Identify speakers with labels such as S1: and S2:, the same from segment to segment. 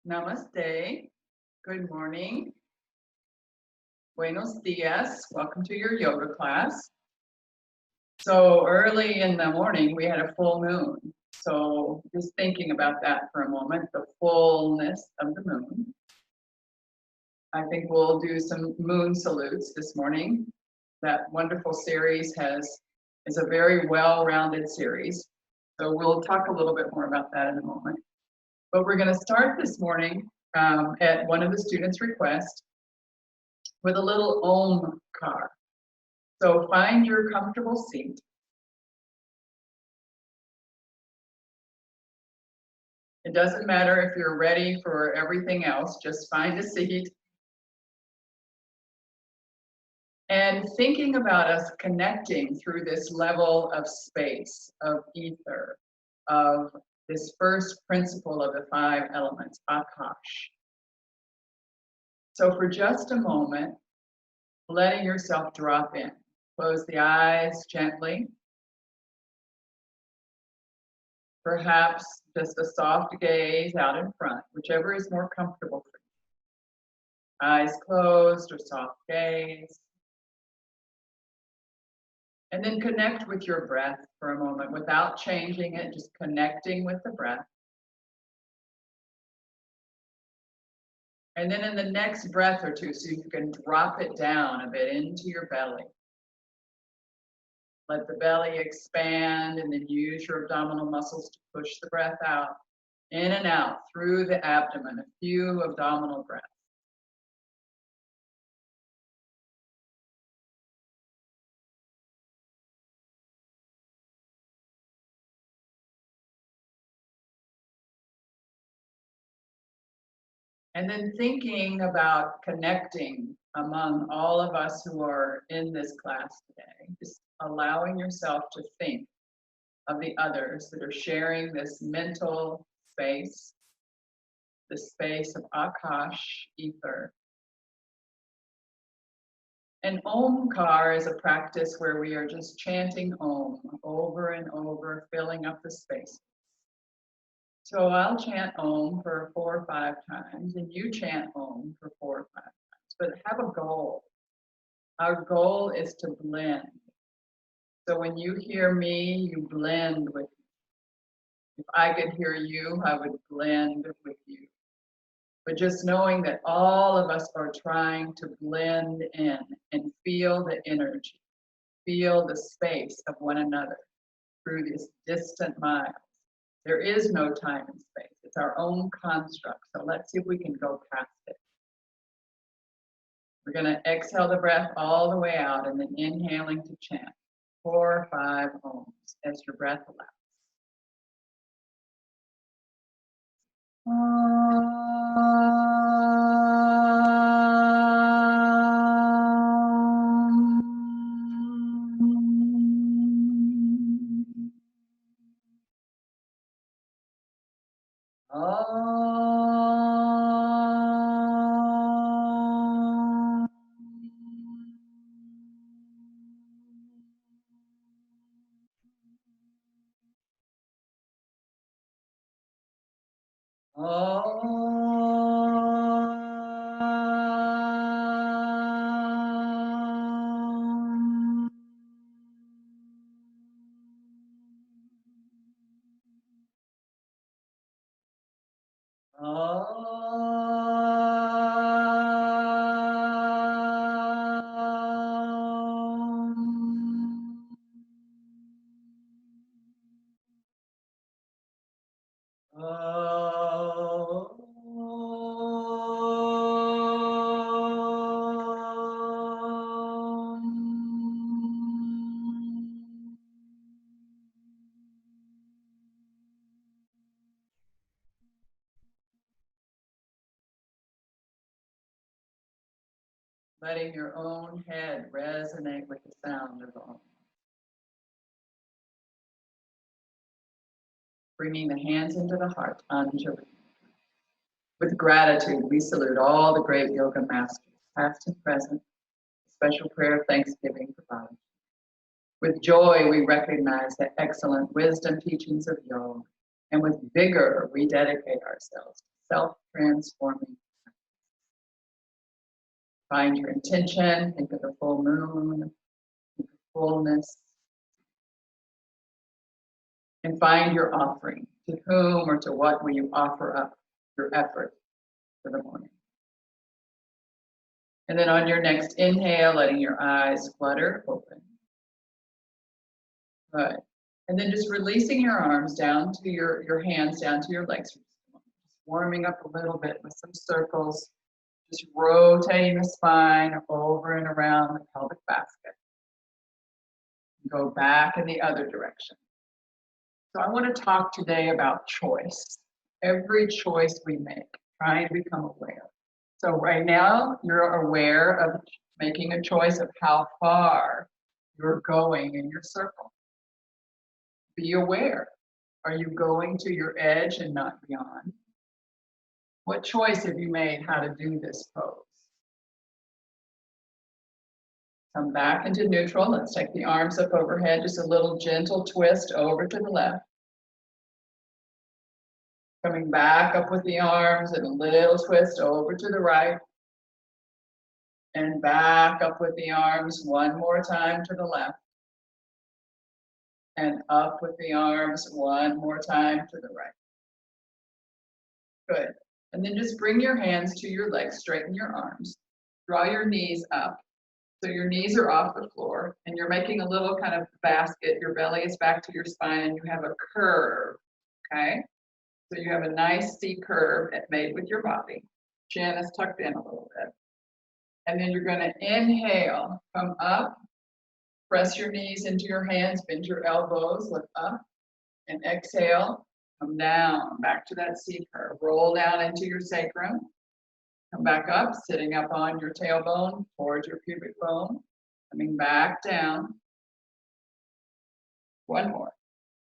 S1: Namaste. Good morning. Buenos dias. Welcome to your yoga class. So early in the morning, we had a full moon. So just thinking about that for a moment, the fullness of the moon. I think we'll do some moon salutes this morning. That wonderful series is a very well-rounded series. So we'll talk a little bit more about that in a moment. But we're going to start this morning at one of the students' requests with a little Omkar. So find your comfortable seat. It doesn't matter if you're ready for everything else, just find a seat. And thinking about us connecting through this level of space, of ether, of this first principle of the 5 elements, Akash. So for just a moment, letting yourself drop in. Close the eyes gently. Perhaps just a soft gaze out in front, whichever is more comfortable for you. Eyes closed or soft gaze. And then connect with your breath for a moment without changing it, just connecting with the breath. And then in the next breath or two, so you can drop it down a bit into your belly. Let the belly expand and then use your abdominal muscles to push the breath out, in and out through the abdomen, a few abdominal breaths. And then thinking about connecting among all of us who are in this class today, just allowing yourself to think of the others that are sharing this mental space, the space of Akash, ether. And Omkar is a practice where we are just chanting Om over and over, filling up the space. So I'll chant Om for 4 or 5 times, and you chant Om for 4 or 5 times, but have a goal. Our goal is to blend. So when you hear me, you blend with me. If I could hear you, I would blend with you. But just knowing that all of us are trying to blend in and feel the energy, feel the space of one another through these distant miles. There is no time and space. It's our own construct. So let's see if we can go past it. We're going to exhale the breath all the way out and then inhaling to chant 4 or 5 Oms as your breath allows. Letting your own head resonate with the sound of Om. Bringing the hands into the heart, Anjali. With gratitude, we salute all the great yoga masters, past and present. Special prayer of thanksgiving for Baba. With joy, we recognize the excellent wisdom teachings of yoga, and with vigor, we dedicate ourselves to self-transforming. Find your intention, think of the full moon, think of fullness, and find your offering. To whom or to what will you offer up your effort for the morning? And then on your next inhale, letting your eyes flutter open. Good. And then just releasing your arms down to your hands down to your legs. Just warming up a little bit with some circles. Just rotating the spine over and around the pelvic basket. Go back in the other direction. So I want to talk today about choice. Every choice we make, trying to become aware. So right now, you're aware of making a choice of how far you're going in your circle. Be aware. Are you going to your edge and not beyond? What choice have you made how to do this pose? Come back into neutral. Let's take the arms up overhead. Just a little gentle twist over to the left. Coming back up with the arms and a little twist over to the right. And back up with the arms one more time to the left. And up with the arms one more time to the right. Good. And then just bring your hands to your legs, straighten your arms. Draw your knees up. So your knees are off the floor and you're making a little kind of basket. Your belly is back to your spine and you have a curve, okay? So you have a nice C curve made with your body. Chin is tucked in a little bit. And then you're gonna inhale, come up, press your knees into your hands, bend your elbows, look up, and exhale, come down, back to that C curve. Roll down into your sacrum. Come back up, sitting up on your tailbone towards your pubic bone. Coming back down. One more.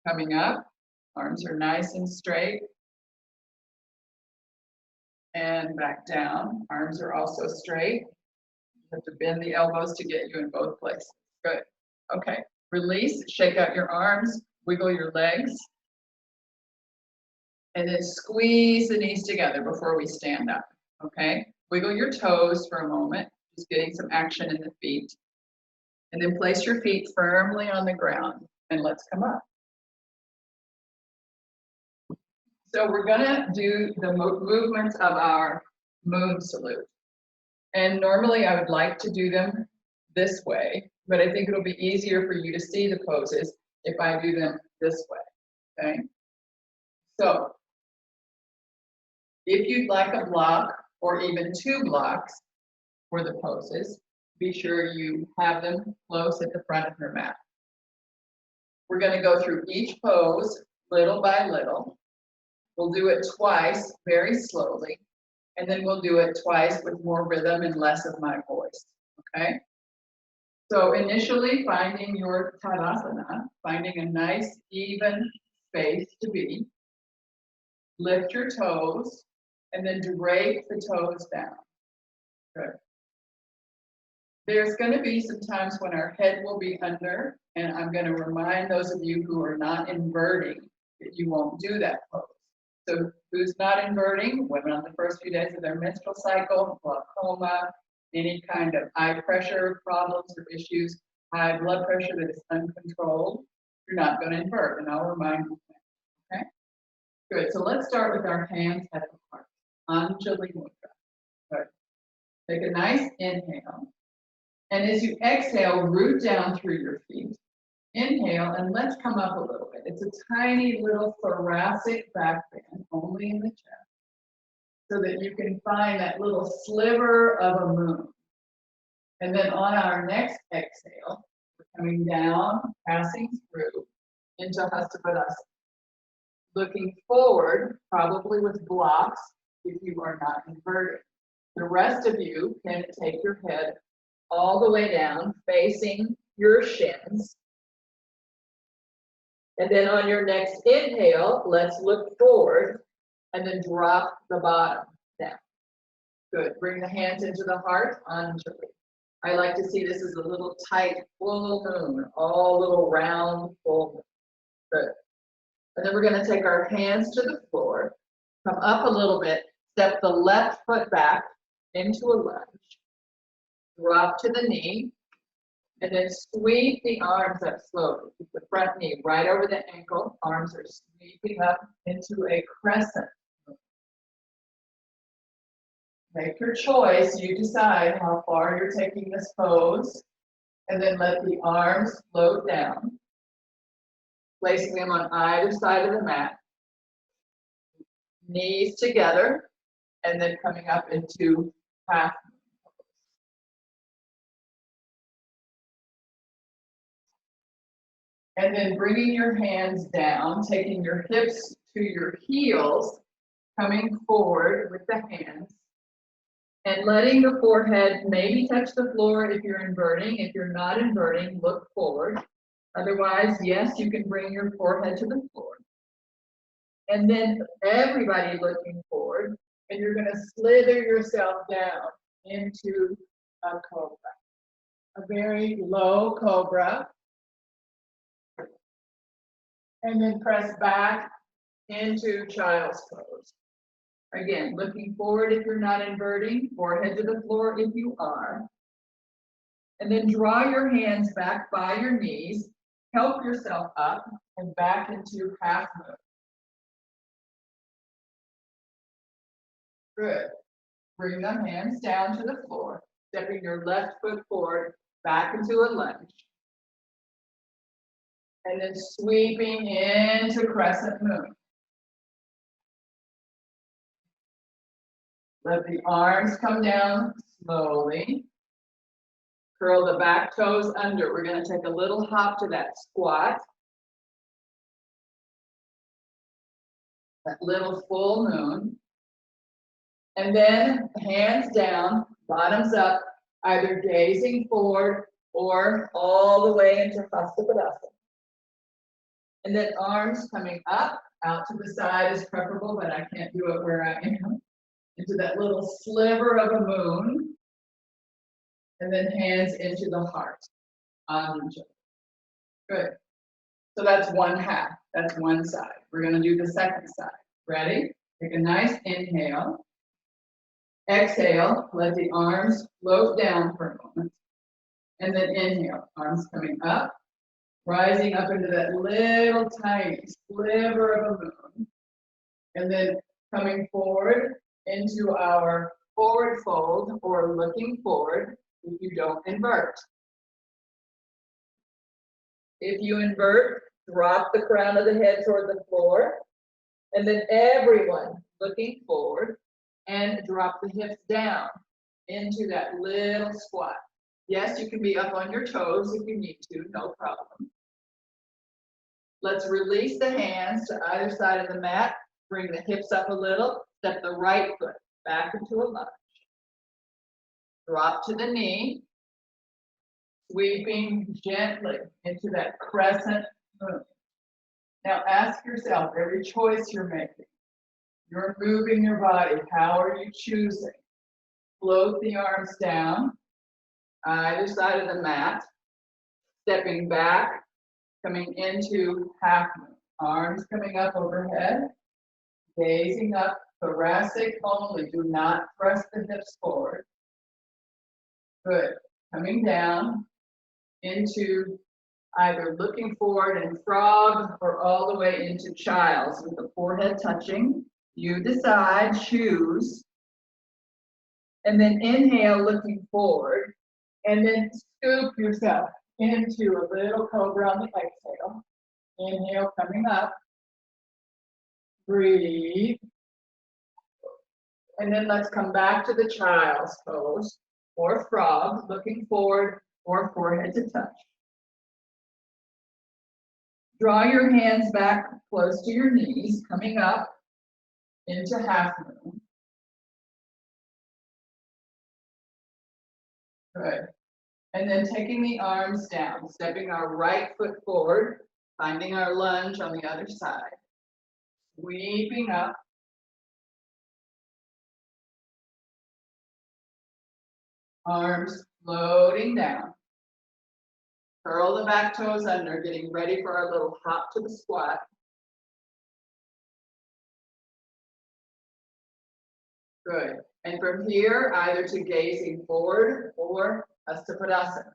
S1: Coming up, arms are nice and straight. And back down, arms are also straight. You have to bend the elbows to get you in both places. Good. Okay, release, shake out your arms, wiggle your legs. And then squeeze the knees together before we stand up. Okay, wiggle your toes for a moment, just getting some action in the feet. And then place your feet firmly on the ground and let's come up. So we're gonna do the movements of our moon salute. And normally I would like to do them this way, but I think it'll be easier for you to see the poses if I do them this way, okay? So if you'd like a block or even 2 blocks for the poses, be sure you have them close at the front of your mat. We're going to go through each pose little by little. We'll do it twice very slowly, and then we'll do it twice with more rhythm and less of my voice, okay? So initially finding your Tadasana, finding a nice even space to be. Lift your toes, and then drape the toes down. Good. There's going to be some times when our head will be under, and I'm going to remind those of you who are not inverting that you won't do that pose. So who's not inverting? Women on the first few days of their menstrual cycle, glaucoma, any kind of eye pressure problems or issues, high blood pressure that is uncontrolled, you're not going to invert, and I'll remind you that, okay? Good, so let's start with our hands at the heart. Anjali Mudra. Good. Take a nice inhale. And as you exhale, root down through your feet. Inhale, and let's come up a little bit. It's a tiny little thoracic back bend, only in the chest, so that you can find that little sliver of a moon. And then on our next exhale, we're coming down, passing through into Hastapadasana. Looking forward, probably with blocks, if you are not inverted. The rest of you can take your head all the way down, facing your shins. And then on your next inhale, let's look forward and then drop the bottom down. Good. Bring the hands into the heart, Anjali. I like to see this as a little tight, full moon, all little round, full moon. Good. And then we're going to take our hands to the floor, come up a little bit, Step the left foot back into a lunge. Drop to the knee. And then sweep the arms up slowly. Keep the front knee right over the ankle. Arms are sweeping up into a crescent. Make your choice. You decide how far you're taking this pose. And then let the arms float down. Placing them on either side of the mat. Knees together. And then coming up into half. And then bringing your hands down, taking your hips to your heels, coming forward with the hands, and letting the forehead maybe touch the floor if you're inverting. If you're not inverting, look forward. Otherwise, yes, you can bring your forehead to the floor. And then everybody looking forward, and you're going to slither yourself down into a cobra, a very low cobra. And then press back into child's pose. Again, looking forward if you're not inverting, forehead to the floor if you are. And then draw your hands back by your knees, help yourself up and back into half moon. Good. Bring the hands down to the floor, stepping your left foot forward, back into a lunge. And then sweeping into crescent moon. Let the arms come down slowly. Curl the back toes under. We're going to take a little hop to that squat. That little full moon. And then hands down, bottoms up, either gazing forward or all the way into Hasta Padasana. And then arms coming up, out to the side is preferable, but I can't do it where I am. Into that little sliver of a moon. And then hands into the heart on each other. Good. So that's one half. That's one side. We're going to do the second side. Ready? Take a nice inhale. Exhale. Let the arms float down for a moment. And then inhale. Arms coming up. Rising up into that little tiny sliver of a moon. And then coming forward into our forward fold or looking forward if you don't invert. If you invert, drop the crown of the head toward the floor. And then everyone looking forward and drop the hips down into that little squat. Yes, you can be up on your toes if you need to, no problem. Let's release the hands to either side of the mat. Bring the hips up a little. Step the right foot back into a lunge. Drop to the knee. Sweeping gently into that crescent moon. Now ask yourself, every choice you're making, you're moving your body. How are you choosing? Float the arms down, either side of the mat. Stepping back. Coming into half moon. Arms coming up overhead. Gazing up, thoracic only. Do not thrust the hips forward. Good. Coming down into either looking forward and frog or all the way into child's with the forehead touching. You decide, choose. And then inhale, looking forward. And then scoop yourself into a little cobra on the exhale. Inhale, coming up. Breathe. And then let's come back to the child's pose or frog, looking forward or forehead to touch. Draw your hands back close to your knees, coming up into half moon. Good. And then taking the arms down, stepping our right foot forward, finding our lunge on the other side. Sweeping up. Arms floating down. Curl the back toes under, getting ready for our little hop to the squat. Good. And from here, either to gazing forward or Hastapradasana.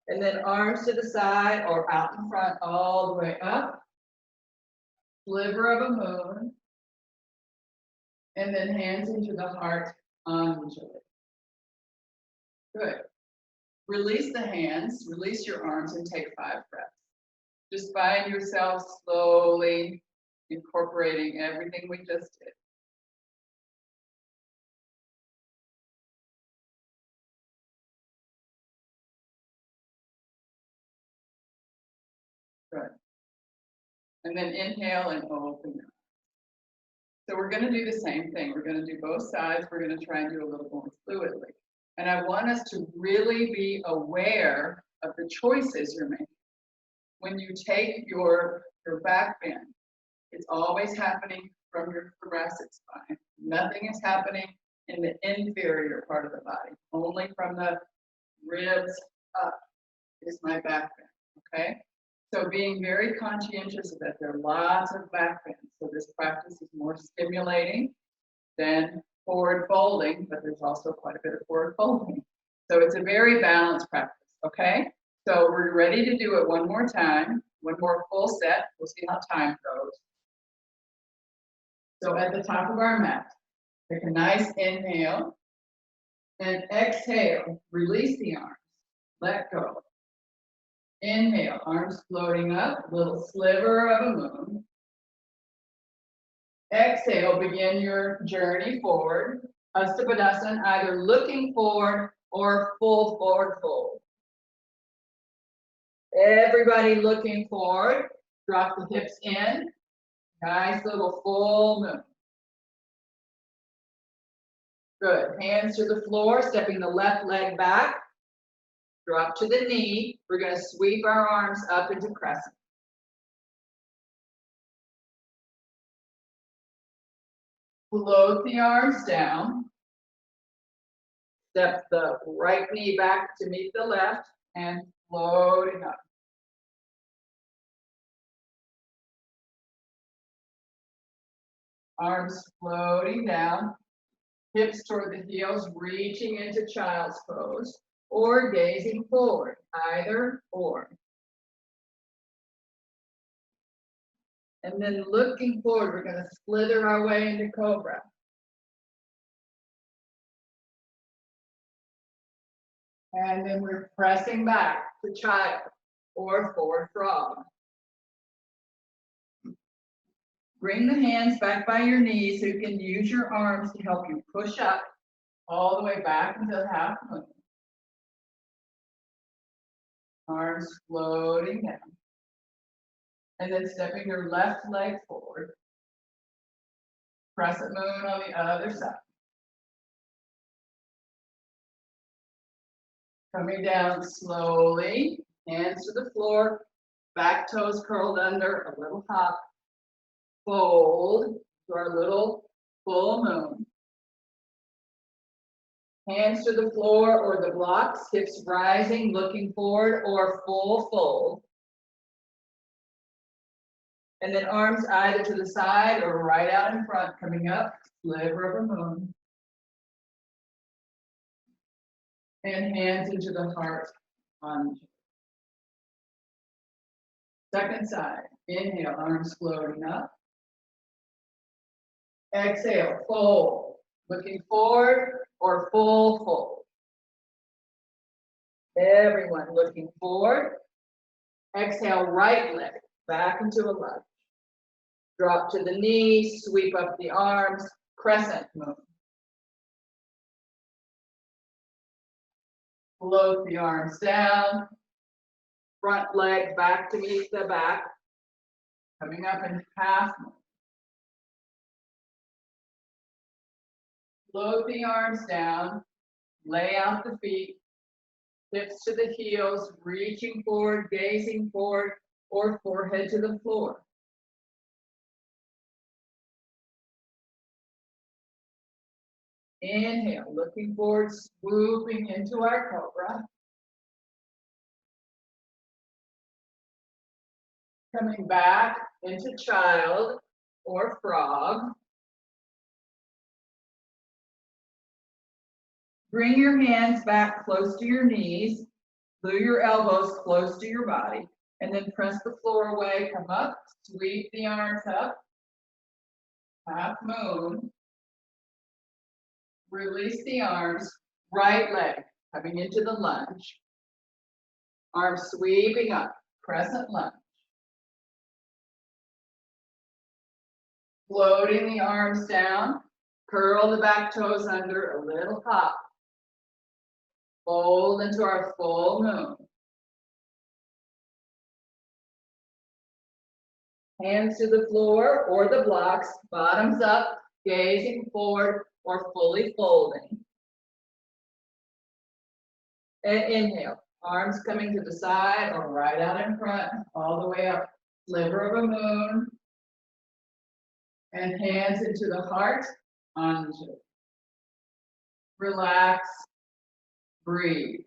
S1: And then arms to the side or out in front all the way up. Sliver of a moon. And then hands into the heart, Anjali. Good. Release the hands, release your arms, and take 5 breaths. Just find yourself slowly incorporating everything we just did. Good. And then inhale and open your eyes. So we're going to do the same thing. We're going to do both sides. We're going to try and do a little more fluidly. And I want us to really be aware of the choices you're making. When you take your back bend, it's always happening from your thoracic spine. Nothing is happening in the inferior part of the body. Only from the ribs up is my back bend, okay? So being very conscientious of that, there are lots of back bends. So this practice is more stimulating than forward folding, but there's also quite a bit of forward folding. So it's a very balanced practice, okay? So we're ready to do it one more time, one more full set. We'll see how time goes. So at the top of our mat, take a nice inhale and exhale, release the arms, let go. Inhale, arms floating up, little sliver of a moon. Exhale, begin your journey forward. Hastapradasana, either looking forward or full forward fold. Everybody looking forward. Drop the hips in. Nice little full moon. Good. Hands to the floor, stepping the left leg back. Drop to the knee. We're going to sweep our arms up into crescent. Float the arms down. Step the right knee back to meet the left and floating up. Arms floating down. Hips toward the heels, reaching into child's pose or gazing forward, either or. And then looking forward, we're going to slither our way into cobra. And then we're pressing back to child or forward frog. Bring the hands back by your knees so you can use your arms to help you push up all the way back into half moon. Arms floating down. And then stepping your left leg forward. Crescent moon on the other side. Coming down slowly, hands to the floor, back toes curled under, a little hop. Fold to our little full moon. Hands to the floor or the blocks, hips rising, looking forward or full fold. And then arms either to the side or right out in front, coming up, sliver of a moon. And hands into the heart. Second side, inhale, arms floating up. Exhale, fold, looking forward or full fold. Everyone looking forward. Exhale, right leg back into a lunge. Drop to the knee, sweep up the arms, crescent moon. Float the arms down. Front leg back to meet the back. Coming up in half moon. Float the arms down, lay out the feet, hips to the heels, reaching forward, gazing forward, or forehead to the floor. Inhale, looking forward, swooping into our cobra. Coming back into child or frog. Bring your hands back close to your knees. Glue your elbows close to your body. And then press the floor away. Come up. Sweep the arms up. Half moon. Release the arms. Right leg coming into the lunge. Arms sweeping up. Crescent lunge. Floating the arms down. Curl the back toes under, a little hop. Fold into our full moon. Hands to the floor or the blocks, bottoms up, gazing forward or fully folding. And inhale, arms coming to the side or right out in front, all the way up. Sliver of a moon. And hands into the heart, onto. Relax, breathe.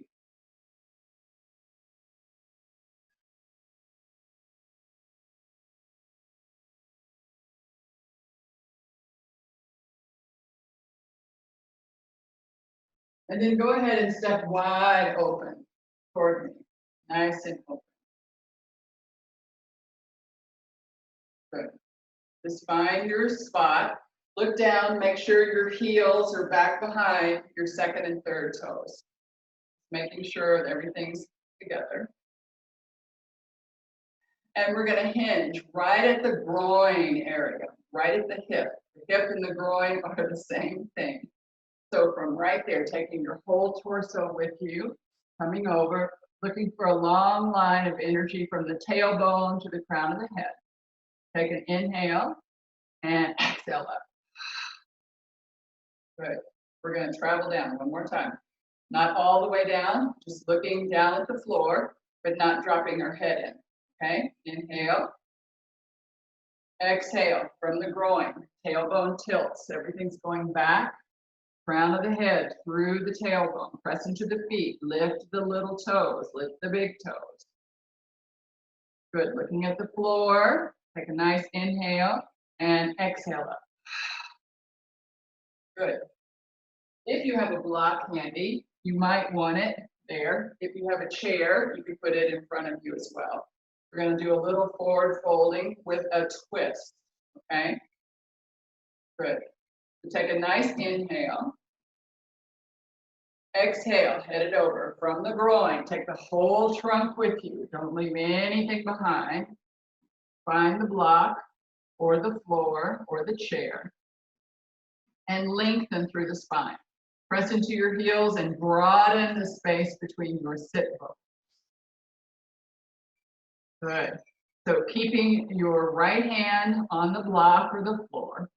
S1: And then go ahead and step wide open toward me. Nice and open. Good. Just find your spot. Look down, make sure your heels are back behind your second and third toes. Making sure that everything's together. And we're going to hinge right at the groin area, right at the hip. The hip and the groin are the same thing. So from right there, taking your whole torso with you, coming over, looking for a long line of energy from the tailbone to the crown of the head. Take an inhale and exhale up. Good. We're going to travel down one more time. Not all the way down, just looking down at the floor, but not dropping our head in. Okay, inhale. Exhale from the groin, tailbone tilts, everything's going back. Crown of the head through the tailbone, press into the feet, lift the little toes, lift the big toes. Good, looking at the floor, take a nice inhale and exhale up. Good. If you have a block handy, you might want it there. If you have a chair, you can put it in front of you as well. We're going to do a little forward folding with a twist, okay? Good. So take a nice inhale. Exhale, head it over from the groin. Take the whole trunk with you. Don't leave anything behind. Find the block or the floor or the chair and lengthen through the spine. Press into your heels and broaden the space between your sit bones. Good. So keeping your right hand on the block or the floor.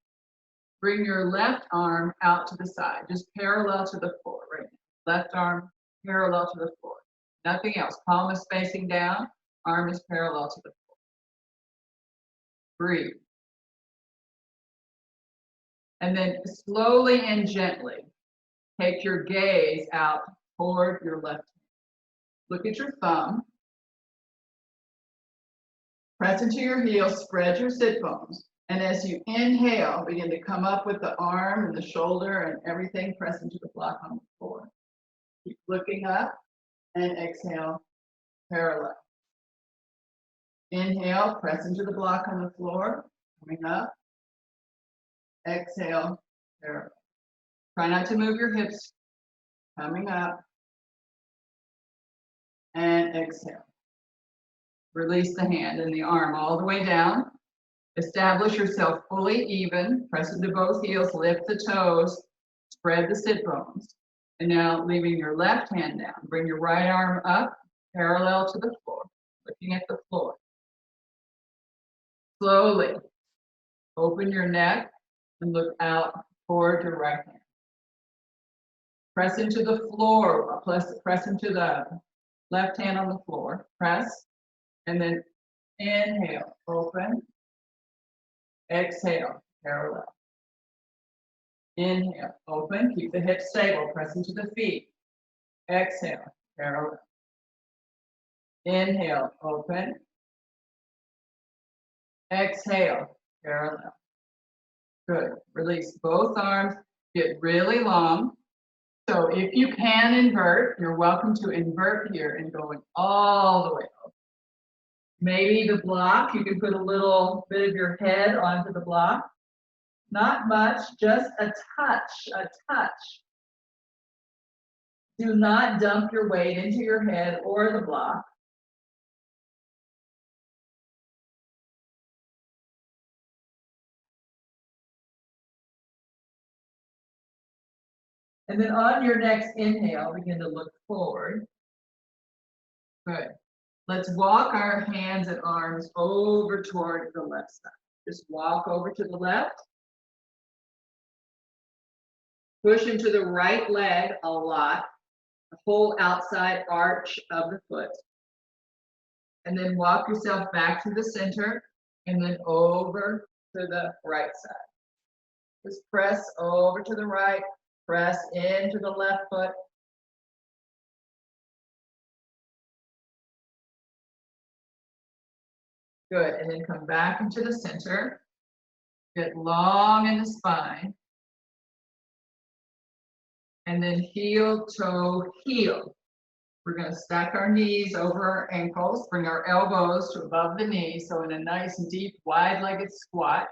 S1: Bring your left arm out to the side, just parallel to the floor right now. Left arm parallel to the floor. Nothing else. Palm is facing down, arm is parallel to the floor. Breathe. And then slowly and gently take your gaze out toward your left hand. Look at your thumb. Press into your heels, spread your sit bones. And as you inhale, begin to come up with the arm and the shoulder and everything, press into the block on the floor. Keep looking up and exhale, parallel. Inhale, press into the block on the floor, coming up. Exhale, parallel. Try not to move your hips, coming up. And exhale. Release the hand and the arm all the way down. Establish yourself fully even. Press into both heels, lift the toes, spread the sit bones. And now leaving your left hand down. Bring your right arm up, parallel to the floor, looking at the floor. Slowly open your neck and look out toward your right hand. Press into the floor, press into the left hand on the floor. Press, and then inhale, open. Exhale, parallel. Inhale, open, keep the hips stable, press into the feet. Exhale, parallel. Inhale, open. Exhale, parallel. Good. Release both arms. Get really long. So if you can invert, you're welcome to invert here and going all the way over. Maybe the block, you can put a little bit of your head onto the block. Not much, just a touch, a touch. Do not dump your weight into your head or the block. And then on your next inhale, begin to look forward. Good. Let's walk our hands and arms over toward the left side. Just walk over to the left. Push into the right leg a lot. The whole outside arch of the foot. And then walk yourself back to the center and then over to the right side. Just press over to the right, press into the left foot. Good, and then come back into the center. Get long in the spine. And then heel, toe, heel. We're going to stack our knees over our ankles, bring our elbows to above the knees. So in a nice, deep, wide-legged squat,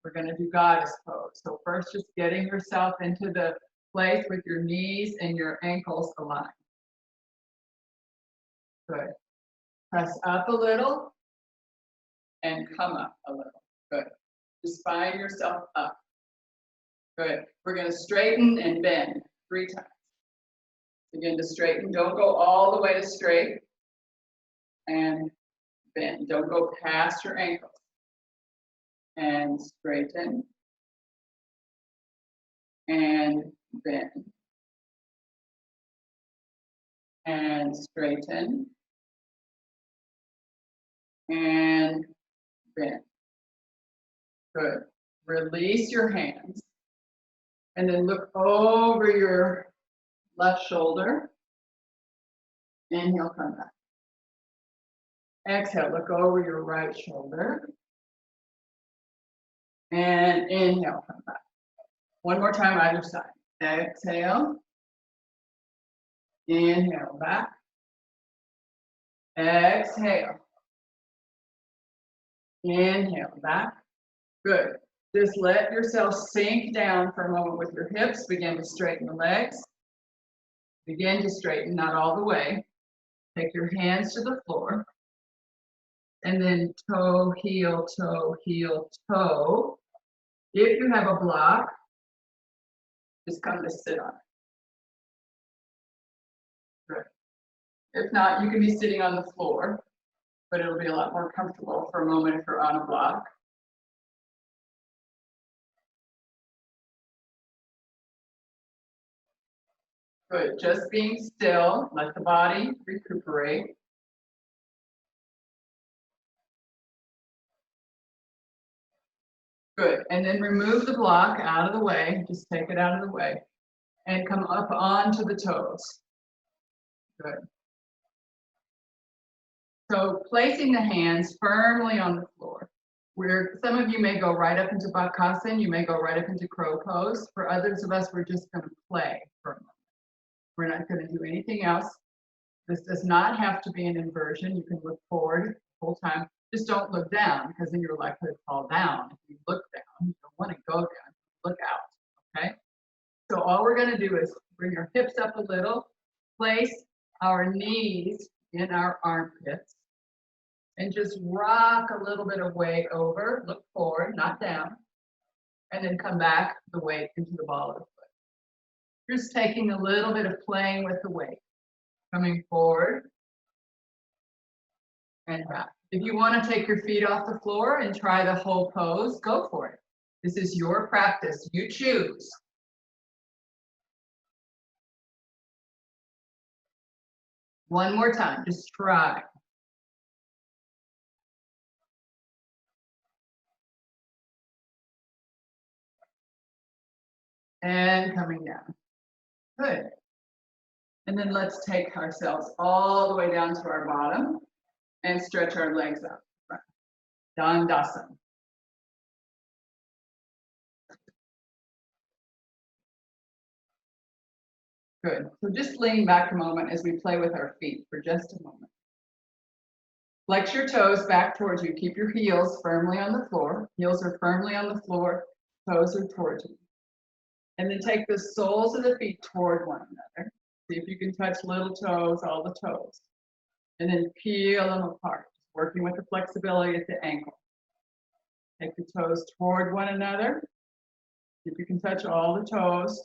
S1: we're going to do goddess pose. So first, just getting yourself into the place with your knees and your ankles aligned. Good. Press up a little and come up a little. Good. Just spine yourself up. Good. We're going to straighten and bend 3 times. Begin to straighten. Don't go all the way to straight. And bend. Don't go past your ankles. And straighten. And bend. And straighten. And bend. Good. Release your hands. And then look over your left shoulder. Inhale, come back. Exhale, look over your right shoulder. And inhale, come back. One more time, either side. Exhale. Inhale, back. Exhale. Inhale, back. Good. Just let yourself sink down for a moment with your hips. Begin to straighten the legs. Begin to straighten, not all the way. Take your hands to the floor. And then toe, heel, toe, heel, toe. If you have a block, just come to sit on it. Good. If not, you can be sitting on the floor, but it'll be a lot more comfortable for a moment if you're on a block. Good, just being still, let the body recuperate. Good, and then remove the block out of the way, just take it out of the way, and come up onto the toes. Good. So placing the hands firmly on the floor. Where some of you may go right up into Bakasana, you may go right up into crow pose. For others of us, we're just going to play for a moment. We're not going to do anything else. This does not have to be an inversion. You can look forward the whole time. Just don't look down because then you're likely to fall down. If you look down, you don't want to go down. Look out, okay? So all we're going to do is bring our hips up a little, place our knees in our armpits, and just rock a little bit of weight over, look forward, not down, and then come back the weight into the ball of the foot. Just taking a little bit of playing with the weight. Coming forward and back. If you want to take your feet off the floor and try the whole pose, go for it. This is your practice. You choose. One more time. Just try. And coming down. Good. And then let's take ourselves all the way down to our bottom and stretch our legs out. Dandasana. Good. So just lean back a moment as we play with our feet for just a moment. Flex your toes back towards you. Keep your heels firmly on the floor. Heels are firmly on the floor. Toes are towards you. And then take the soles of the feet toward one another. See if you can touch little toes, all the toes. And then peel them apart, working with the flexibility at the ankle. Take the toes toward one another. See if you can touch all the toes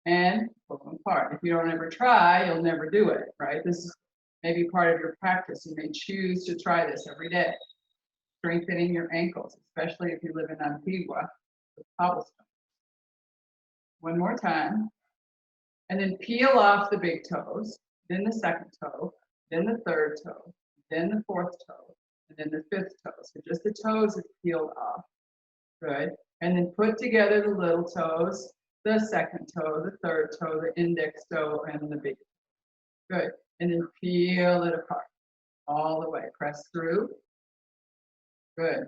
S1: and pull them apart. If you don't ever try, you'll never do it, right? This is maybe part of your practice. You may choose to try this every day. Strengthening your ankles, especially if you live in Antigua with cobblestone. One more time. And then peel off the big toes, then the second toe, then the third toe, then the fourth toe, and then the fifth toe. So just the toes are peeled off. Good. And then put together the little toes, the second toe, the third toe, the index toe, and the big toe. Good. And then peel it apart all the way. Press through. Good.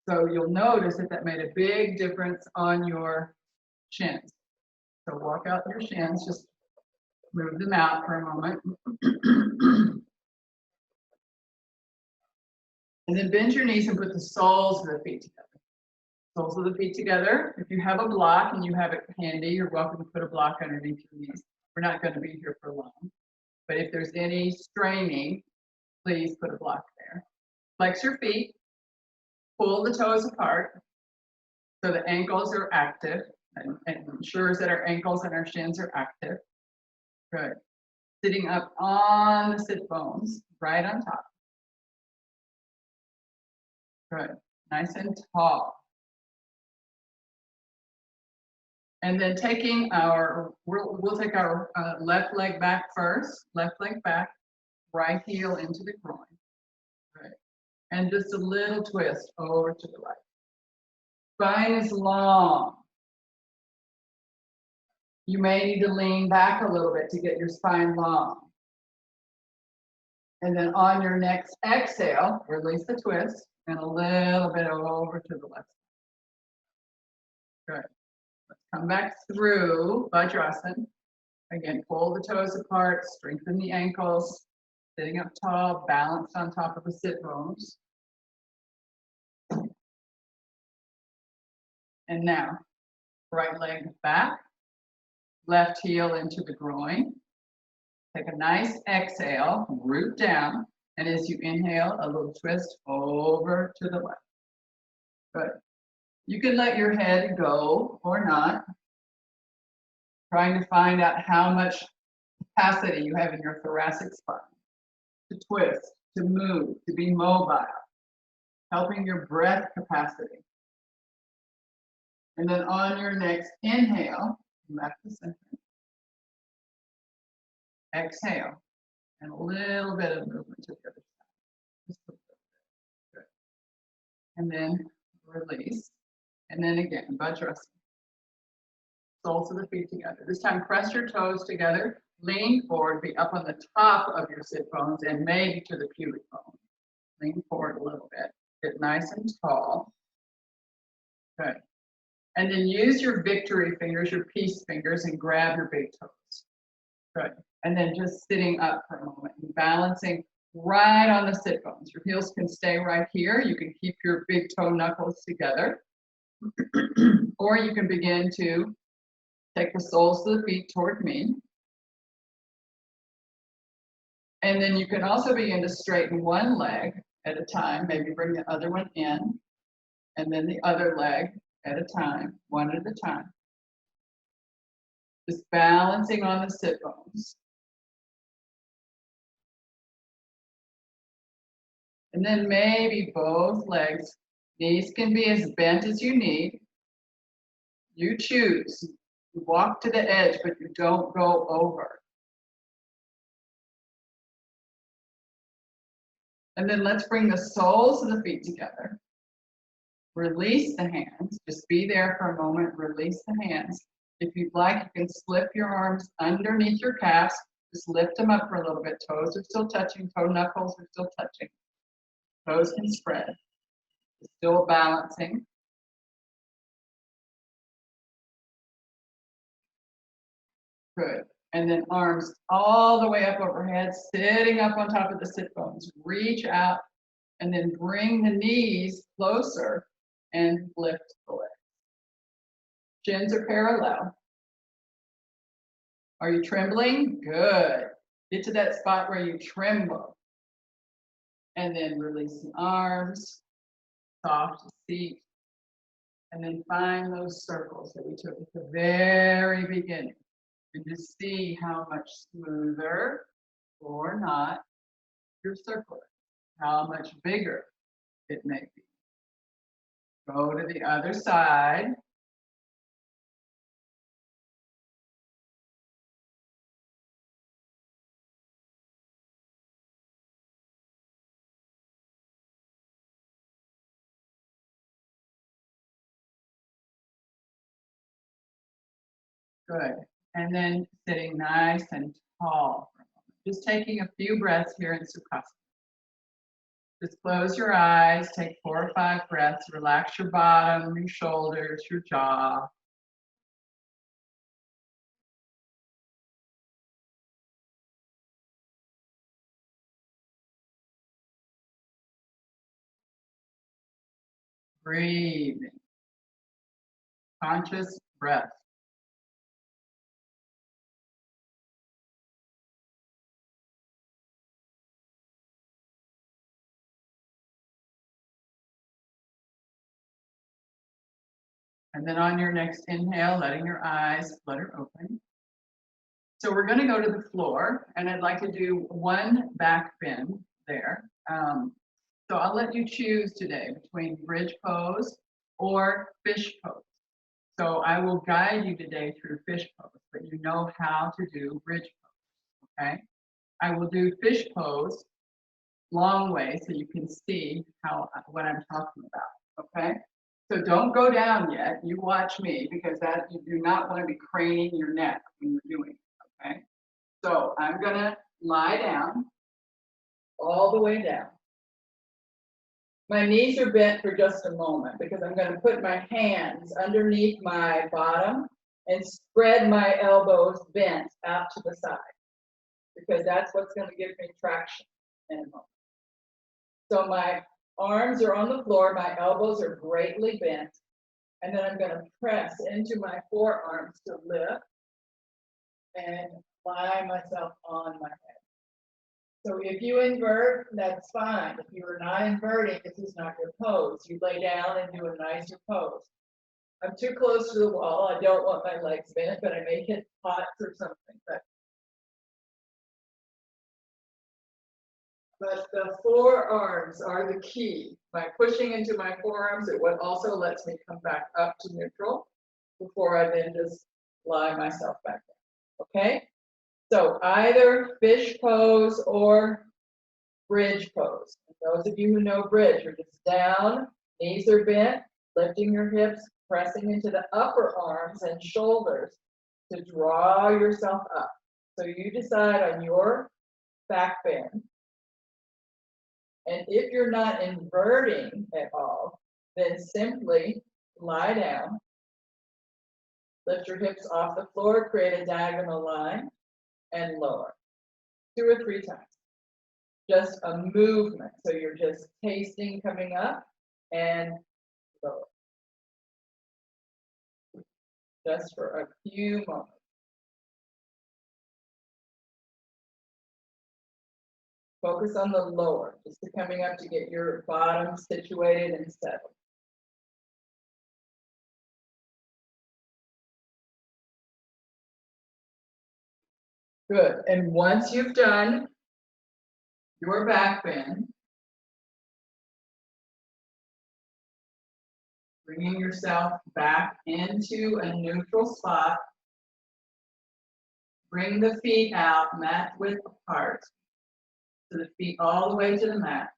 S1: So you'll notice that made a big difference on your shins. So walk out your shins, just move them out for a moment. And then bend your knees and put the soles of the feet together. Soles of the feet together. If you have a block and you have it handy, you're welcome to put a block underneath your knees. We're not going to be here for long. But if there's any straining, please put a block there. Flex your feet. Pull the toes apart so the ankles are active and ensures that our ankles and our shins are active. Good. Sitting up on the sit bones, right on top. Good. Nice and tall. And then taking our, we'll take our left leg back first, left leg back, right heel into the groin. Good. And just a little twist over to the right. Spine is long. You may need to lean back a little bit to get your spine long. And then on your next exhale, release the twist and a little bit over to the left. Good. Let's come back through Vajrasana. Again, pull the toes apart, strengthen the ankles, sitting up tall, balanced on top of the sit bones. And now, right leg back, left heel into the groin. Take a nice exhale, root down, and as you inhale, a little twist over to the left. Good. You can let your head go or not, trying to find out how much capacity you have in your thoracic spine to twist, to move, to be mobile, helping your breath capacity. And then on your next inhale, back to center. Exhale, and a little bit of movement to the other side. Just a little bit. Good. And then release. And then again, Vajrasana. Soles of the feet together. This time, press your toes together, lean forward, be up on the top of your sit bones and maybe to the pubic bone. Lean forward a little bit. Get nice and tall. Good. And then use your victory fingers, your peace fingers, and grab your big toes. Good. And then just sitting up for a moment and balancing right on the sit bones. Your heels can stay right here. You can keep your big toe knuckles together. Or you can begin to take the soles of the feet toward me. And then you can also begin to straighten one leg at a time. Maybe bring the other one in. And then the other leg at a time, one at a time. Just balancing on the sit bones. And then maybe both legs, knees can be as bent as you need. You choose. You walk to the edge, but you don't go over. And then let's bring the soles of the feet together. Release the hands. Just be there for a moment. Release the hands. If you'd like, you can slip your arms underneath your calves. Just lift them up for a little bit. Toes are still touching. Toe knuckles are still touching. Toes can spread. Still balancing. Good. And then arms all the way up overhead, sitting up on top of the sit bones. Reach out and then bring the knees closer and lift the legs. Shins are parallel. Are you trembling? Good. Get to that spot where you tremble. And then release the arms, soft seat. And then find those circles that we took at the very beginning. And just see how much smoother or not your circle is, how much bigger it may be. Go to the other side. Good. And then sitting nice and tall. Just taking a few breaths here in Sukhasana. Just close your eyes, take 4 or 5 breaths, relax your bottom, your shoulders, your jaw. Breathing. Conscious breath. And then on your next inhale, letting your eyes flutter open. So we're going to go to the floor, and I'd like to do one back bend there. So I'll let you choose today between bridge pose or fish pose. So I will guide you today through fish pose, but you know how to do bridge pose, okay? I will do fish pose long way so you can see what I'm talking about, okay? So don't go down yet. You watch me because you do not want to be craning your neck when you're doing it, okay? So I'm gonna lie down all the way down. My knees are bent for just a moment because I'm gonna put my hands underneath my bottom and spread my elbows bent out to the side because that's what's gonna give me traction in a moment. So my arms are on the floor, my elbows are greatly bent, and then I'm gonna press into my forearms to lift and lie myself on my head. So if you invert, that's fine. If you are not inverting, this is not your pose. You lay down and do a nicer pose. I'm too close to the wall. I don't want my legs bent, but I may hit pots or something. But the forearms are the key. By pushing into my forearms, it also lets me come back up to neutral before I then just lie myself back down. Okay? So either fish pose or bridge pose. And those of you who know bridge, you're just down, knees are bent, lifting your hips, pressing into the upper arms and shoulders to draw yourself up. So you decide on your back bend. And if you're not inverting at all, then simply lie down, lift your hips off the floor, create a diagonal line, and lower 2 or 3 times. Just a movement. So you're just tasting coming up and lower. Just for a few moments. Focus on the lower, just coming up to get your bottom situated and settled. Good. And once you've done your back bend, bringing yourself back into a neutral spot, bring the feet out, mat width apart, so the feet all the way to the mat,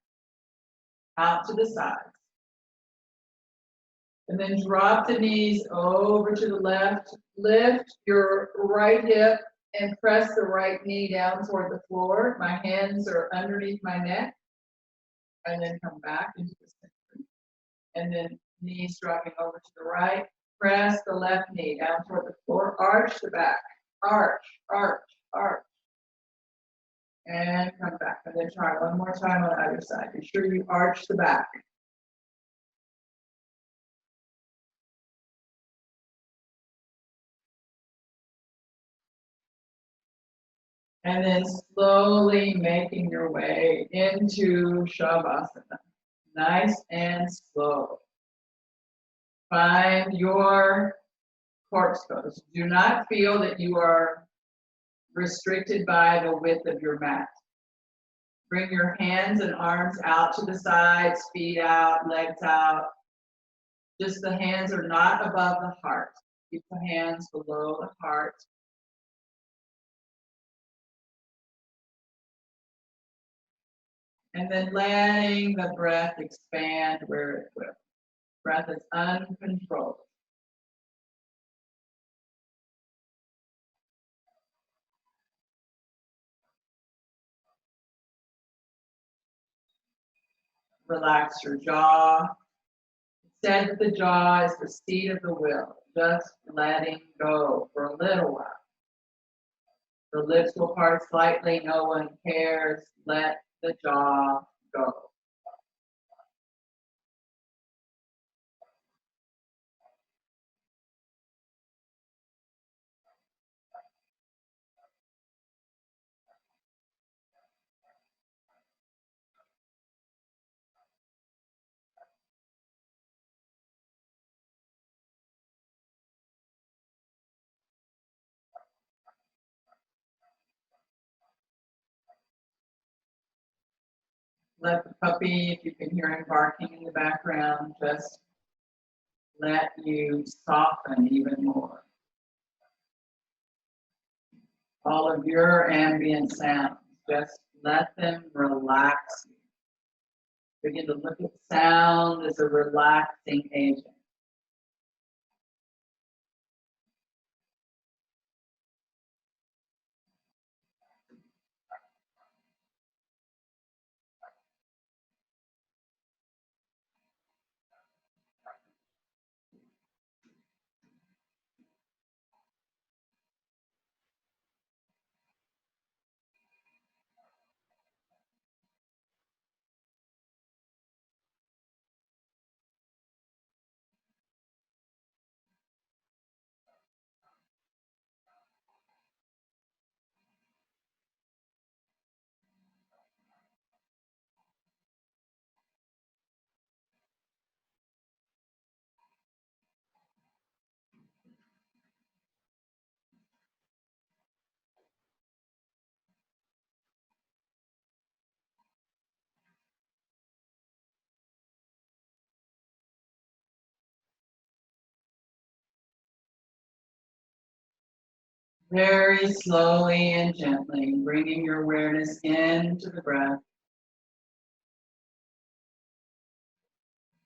S1: out to the sides. And then drop the knees over to the left, lift your right hip and press the right knee down toward the floor. My hands are underneath my neck. And then come back into the center. And then knees dropping over to the right. Press the left knee down toward the floor. Arch the back. arch, arch, arch. And come back. And then try one more time on the other side. Be sure you arch the back. And then slowly making your way into Shavasana. Nice and slow. Find your corpse pose. Do not feel that you are restricted by the width of your mat. Bring your hands and arms out to the sides, feet out, legs out. Just the hands are not above the heart. Keep the hands below the heart. And then letting the breath expand where it will. Breath is uncontrolled. Relax your jaw. Said that the jaw is the seat of the will. Just letting go for a little while. The lips will part slightly, no one cares. Let the jaw go. Let the puppy, if you can hear him barking in the background, just let you soften even more. All of your ambient sounds, just let them relax you. Begin to look at sound as a relaxing agent. Very slowly and gently, bringing your awareness into the breath.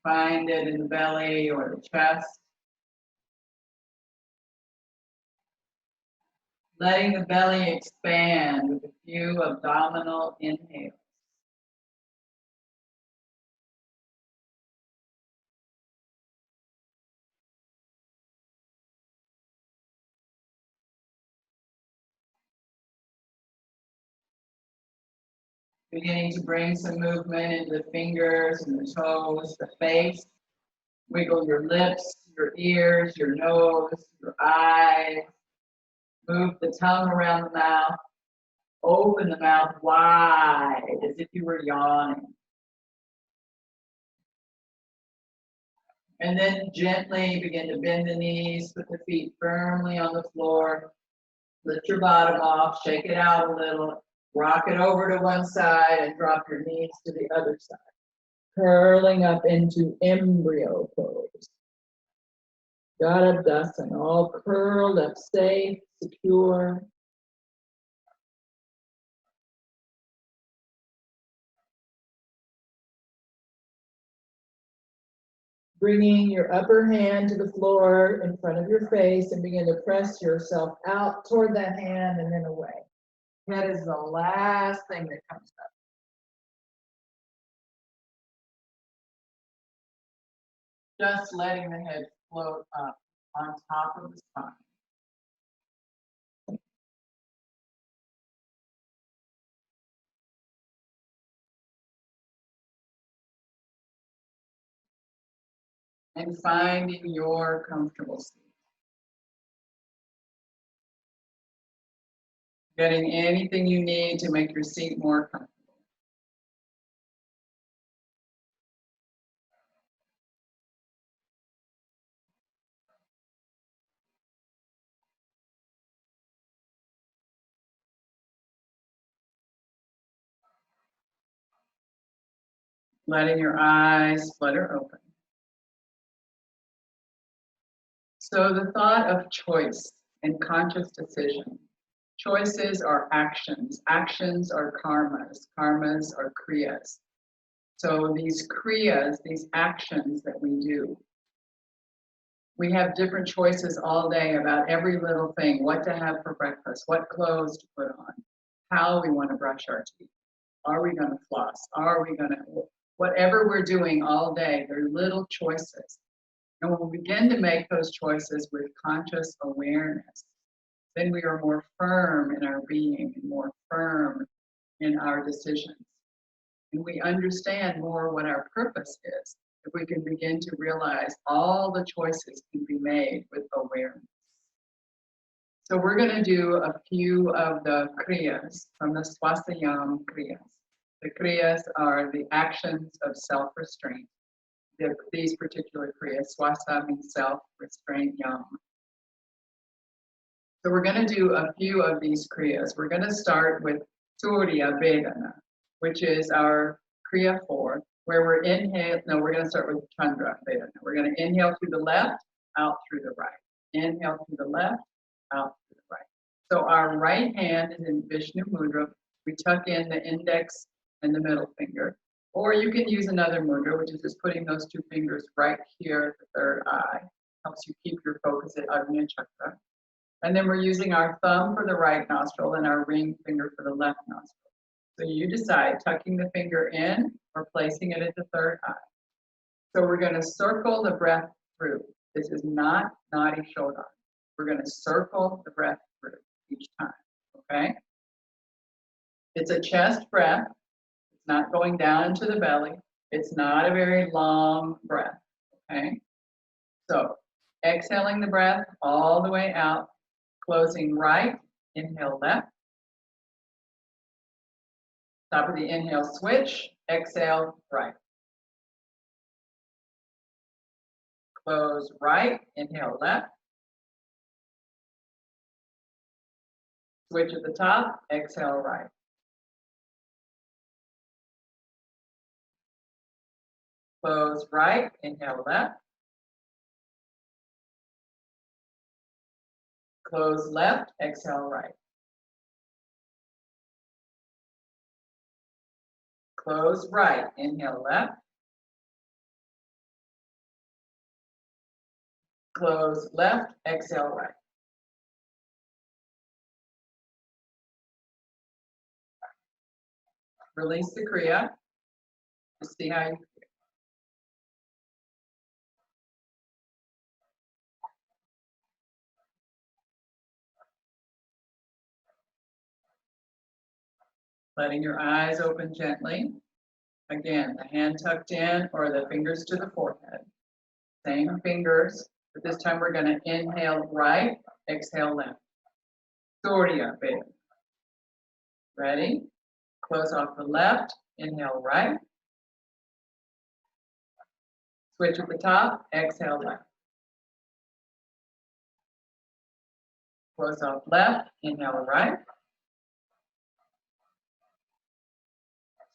S1: Find it in the belly or the chest. Letting the belly expand with a few abdominal inhales. Beginning to bring some movement into the fingers and the toes, the face. Wiggle your lips, your ears, your nose, your eyes. Move the tongue around the mouth. Open the mouth wide as if you were yawning. And then gently begin to bend the knees, put the feet firmly on the floor. Lift your bottom off, shake it out a little, rock it over to one side and drop your knees to the other side. Curling up into embryo pose. Gadadasana, all curled up, safe, secure. Bringing your upper hand to the floor in front of your face and begin to press yourself out toward that hand and then away. Head is the last thing that comes up. Just letting the head float up on top of the spine. and finding your comfortable seat. Getting anything you need to make your seat more comfortable. Letting your eyes flutter open. So the thought of choice and conscious decision. Choices are actions. Actions are karmas. Karmas are kriyas. So these kriyas, these actions that we do, we have different choices all day about every little thing, what to have for breakfast, what clothes to put on, how we want to brush our teeth. Are we going to floss? Are we going to, whatever we're doing all day, they're little choices. And when we begin to make those choices with conscious awareness, then we are more firm in our being and more firm in our decisions. And we understand more what our purpose is if we can begin to realize all the choices can be made with awareness. So we're going to do a few of the kriyas from the swasayam kriyas. The kriyas are the actions of self-restraint. These particular kriyas, swasa means self, restraint, yam. So we're going to do a few of these kriyas. We're going to start with Surya Vedana, which is our kriya 4, where we're we're going to start with Chandra Vedana. We're going to inhale through the left, out through the right. Inhale through the left, out through the right. So our right hand is in Vishnu Mudra. We tuck in the index and the middle finger. Or you can use another mudra, which is just putting those two fingers right here at the third eye. Helps you keep your focus at Ajna Chakra. And then we're using our thumb for the right nostril and our ring finger for the left nostril. So you decide, tucking the finger in or placing it at the third eye. So we're going to circle the breath through. This is not Nadi Shodhan. We're going to circle the breath through each time, okay? It's a chest breath. It's not going down into the belly. It's not a very long breath, okay? So exhaling the breath all the way out, closing right, inhale left. Top of the inhale switch, exhale right. Close right, inhale left. Switch at the top, exhale right. Close right, inhale left. Close left, exhale right. Close right, inhale left. Close left, exhale right. Release the kriya. Just see how you feel. Letting your eyes open gently. Again, the hand tucked in or the fingers to the forehead. Same fingers, but this time we're going to inhale right, exhale left. Surya Vedana. Ready? Close off the left, inhale right. Switch at the top, exhale left. Close off left, inhale right.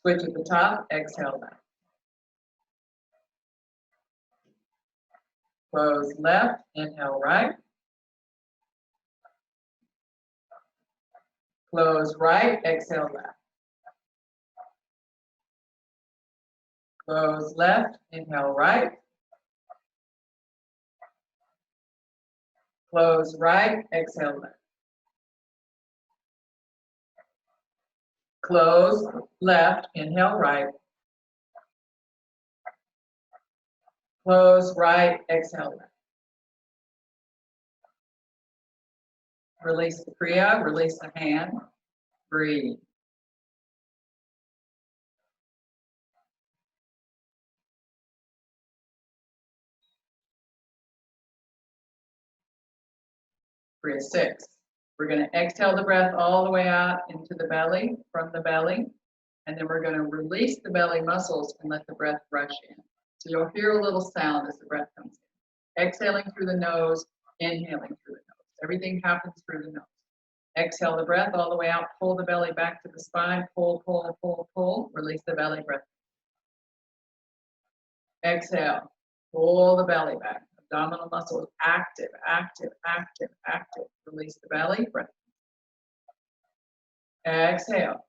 S1: Switch at the top, exhale left. Close left, inhale right. Close right, exhale left. Close left, inhale right. Close right, exhale left. Close left, inhale right. Close right, exhale left. Release the kriya, release the hand, breathe. Kriya 6. We're going to exhale the breath all the way out into the belly, from the belly, and then we're going to release the belly muscles and let the breath rush in. So you'll hear a little sound as the breath comes in. Exhaling through the nose, inhaling through the nose. Everything happens through the nose. Exhale the breath all the way out, pull the belly back to the spine, pull, pull, pull, pull, release the belly, breath. Exhale, pull the belly back. Abdominal muscles active, active, active, active. Release the belly, breath. Exhale.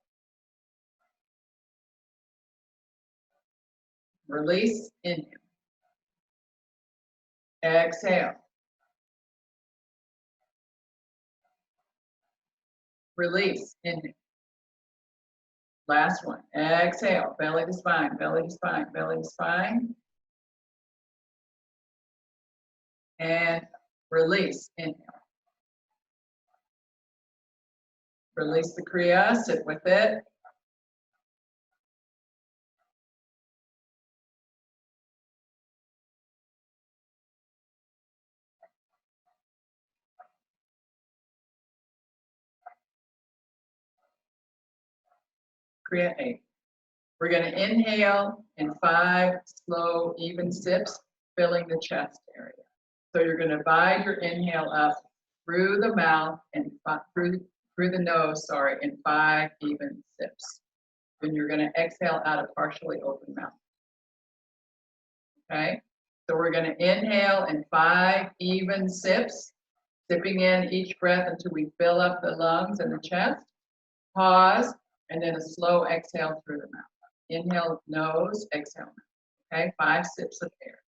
S1: Release, inhale. Exhale. Release, inhale. Last one. Exhale, belly to spine, belly to spine, belly to spine. And release, inhale. Release the Kriya, sit with it. Kriya 8. We're going to inhale in 5 slow, even sips, filling the chest area. So you're going to divide your inhale up through the mouth and through the nose, in 5 even sips. Then you're going to exhale out a partially open mouth. Okay? So we're going to inhale in 5 even sips, sipping in each breath until we fill up the lungs and the chest. Pause, and then a slow exhale through the mouth. Inhale, nose, exhale, mouth. Okay? 5 sips of air.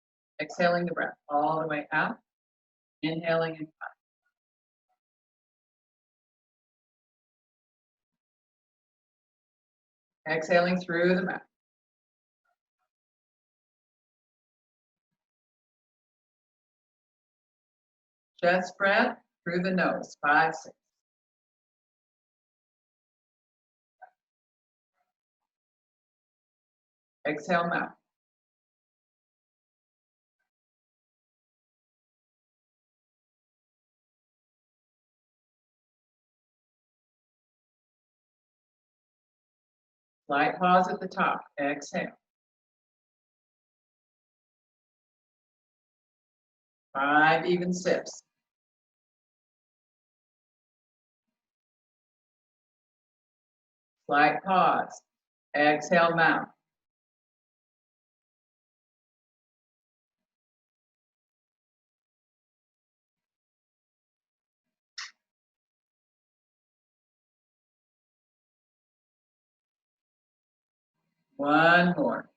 S1: Exhaling the breath all the way out. Inhaling in 5. Exhaling through the mouth. Chest breath through the nose, 5, 6. Exhale, mouth. Slight pause at the top. Exhale. 5 even sips. Slight pause. Exhale, mouth. One more.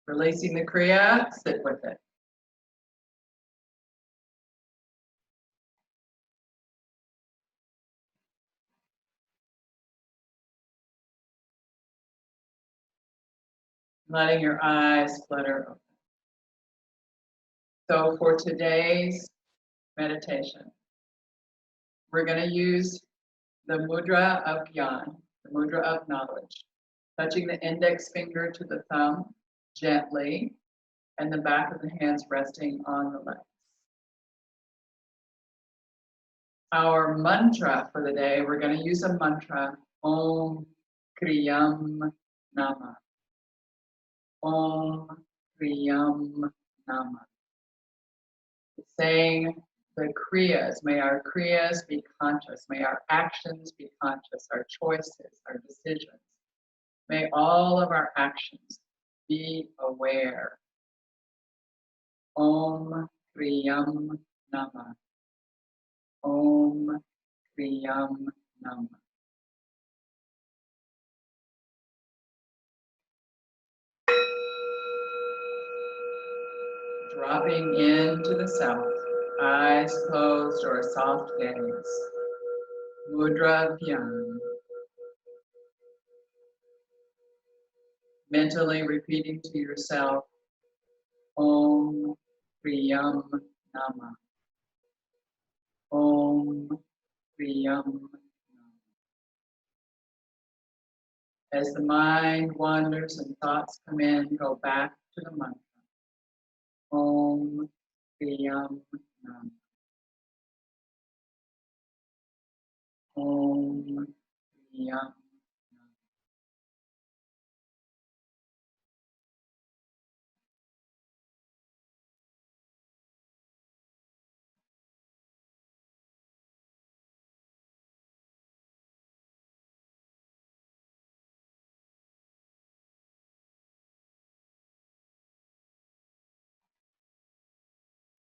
S1: Releasing the Kriya, sit with it. Letting your eyes flutter open. So for today's meditation, we're going to use the mudra of Gyan, the mudra of knowledge, touching the index finger to the thumb gently, and the back of the hands resting on the legs. Our mantra for the day, we're going to use a mantra, Om Kriyam Nama. Om Kriyam Nama. Saying the Kriyas, may our Kriyas be conscious, may our actions be conscious, our choices, our decisions. May all of our actions be aware. Om Kriyam Nama. Om Kriyam Nama. Dropping into the self, eyes closed or a soft gaze. Mudra Dhyan. Mentally repeating to yourself, Om Kriyam Nama. Om Kriyam Nama. As the mind wanders and thoughts come in, go back to the mantra. Om Kriyam Nam. Om Kriyam.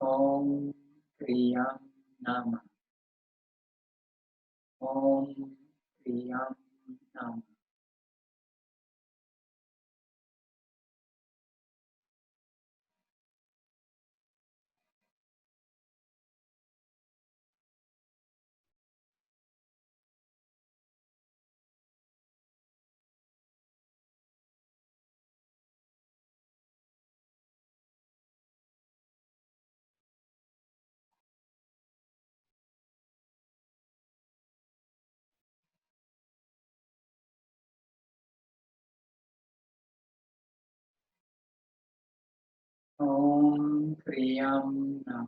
S1: Om Kriyam Nama. Om Kriyam Nama. Om Kriyam Nama.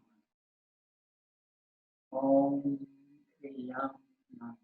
S1: Om Kriyam Nama.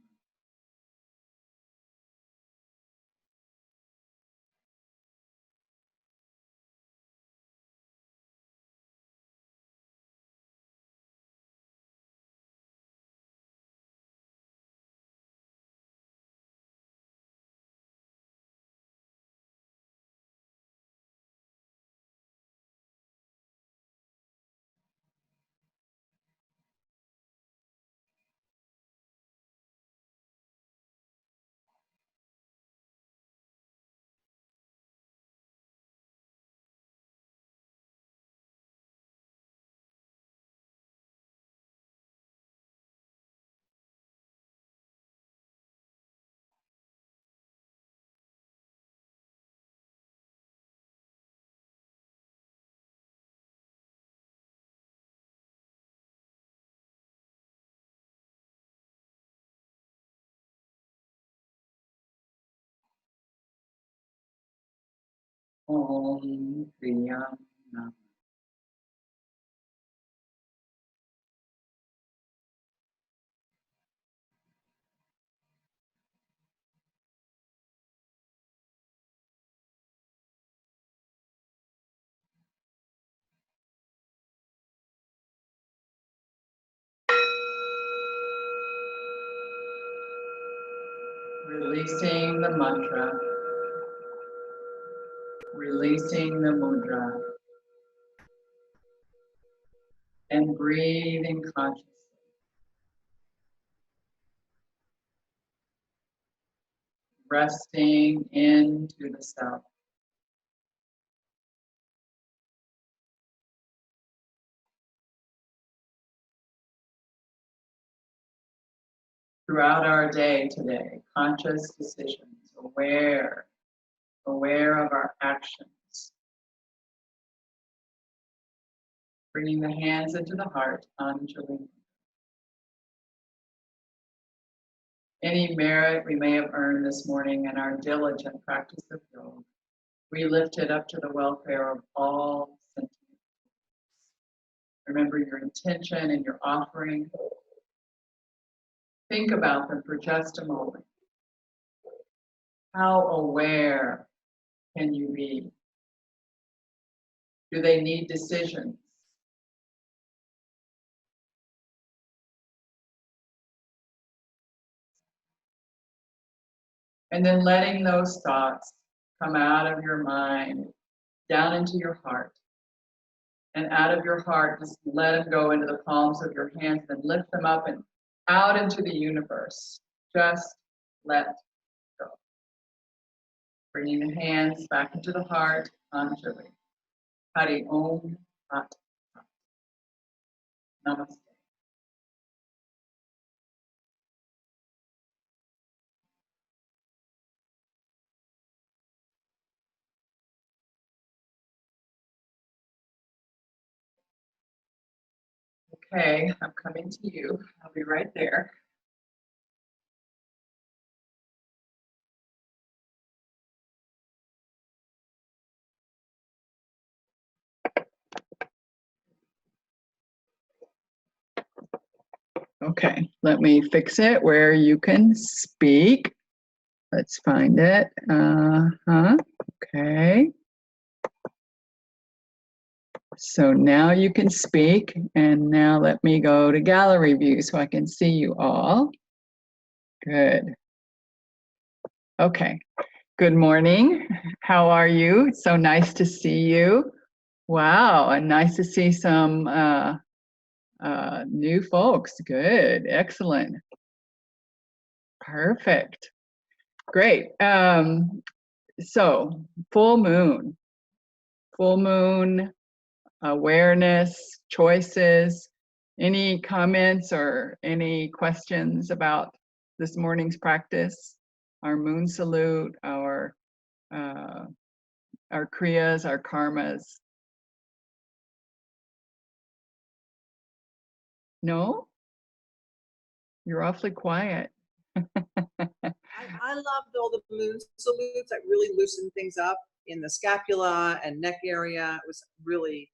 S1: Om Kriyam Nama. Releasing the mantra, releasing the mudra, and breathing consciously. Resting into the self. Throughout our day today, conscious decisions, aware of our actions. Bringing the hands into the heart, Anjali. Any merit we may have earned this morning in our diligent practice of yoga, we lift it up to the welfare of all sentience. Remember your intention and your offering. Think about them for just a moment. How aware can you be? Do they need decisions? And then letting those thoughts come out of your mind, down into your heart. And out of your heart, just let them go into the palms of your hands and lift them up and out into the universe. Just let go. Bringing the hands back into the heart, Anjali. Hari Om Tat Tat. Namaste. Okay, I'm coming to you. I'll be right there. Okay, let me fix it where you can speak. Let's find it. Okay. So now you can speak, and now let me go to gallery view so I can see you all. Good. Okay. Good morning. How are you? It's so nice to see you. Wow, and nice to see some new folks. Good. Excellent. Perfect. Great. So full moon awareness, choices. Any comments or any questions about this morning's practice? Our moon salute, our kriyas, our karmas. No? You're awfully quiet.
S2: I loved all the moon salutes that really loosened things up in the scapula and neck area. It was really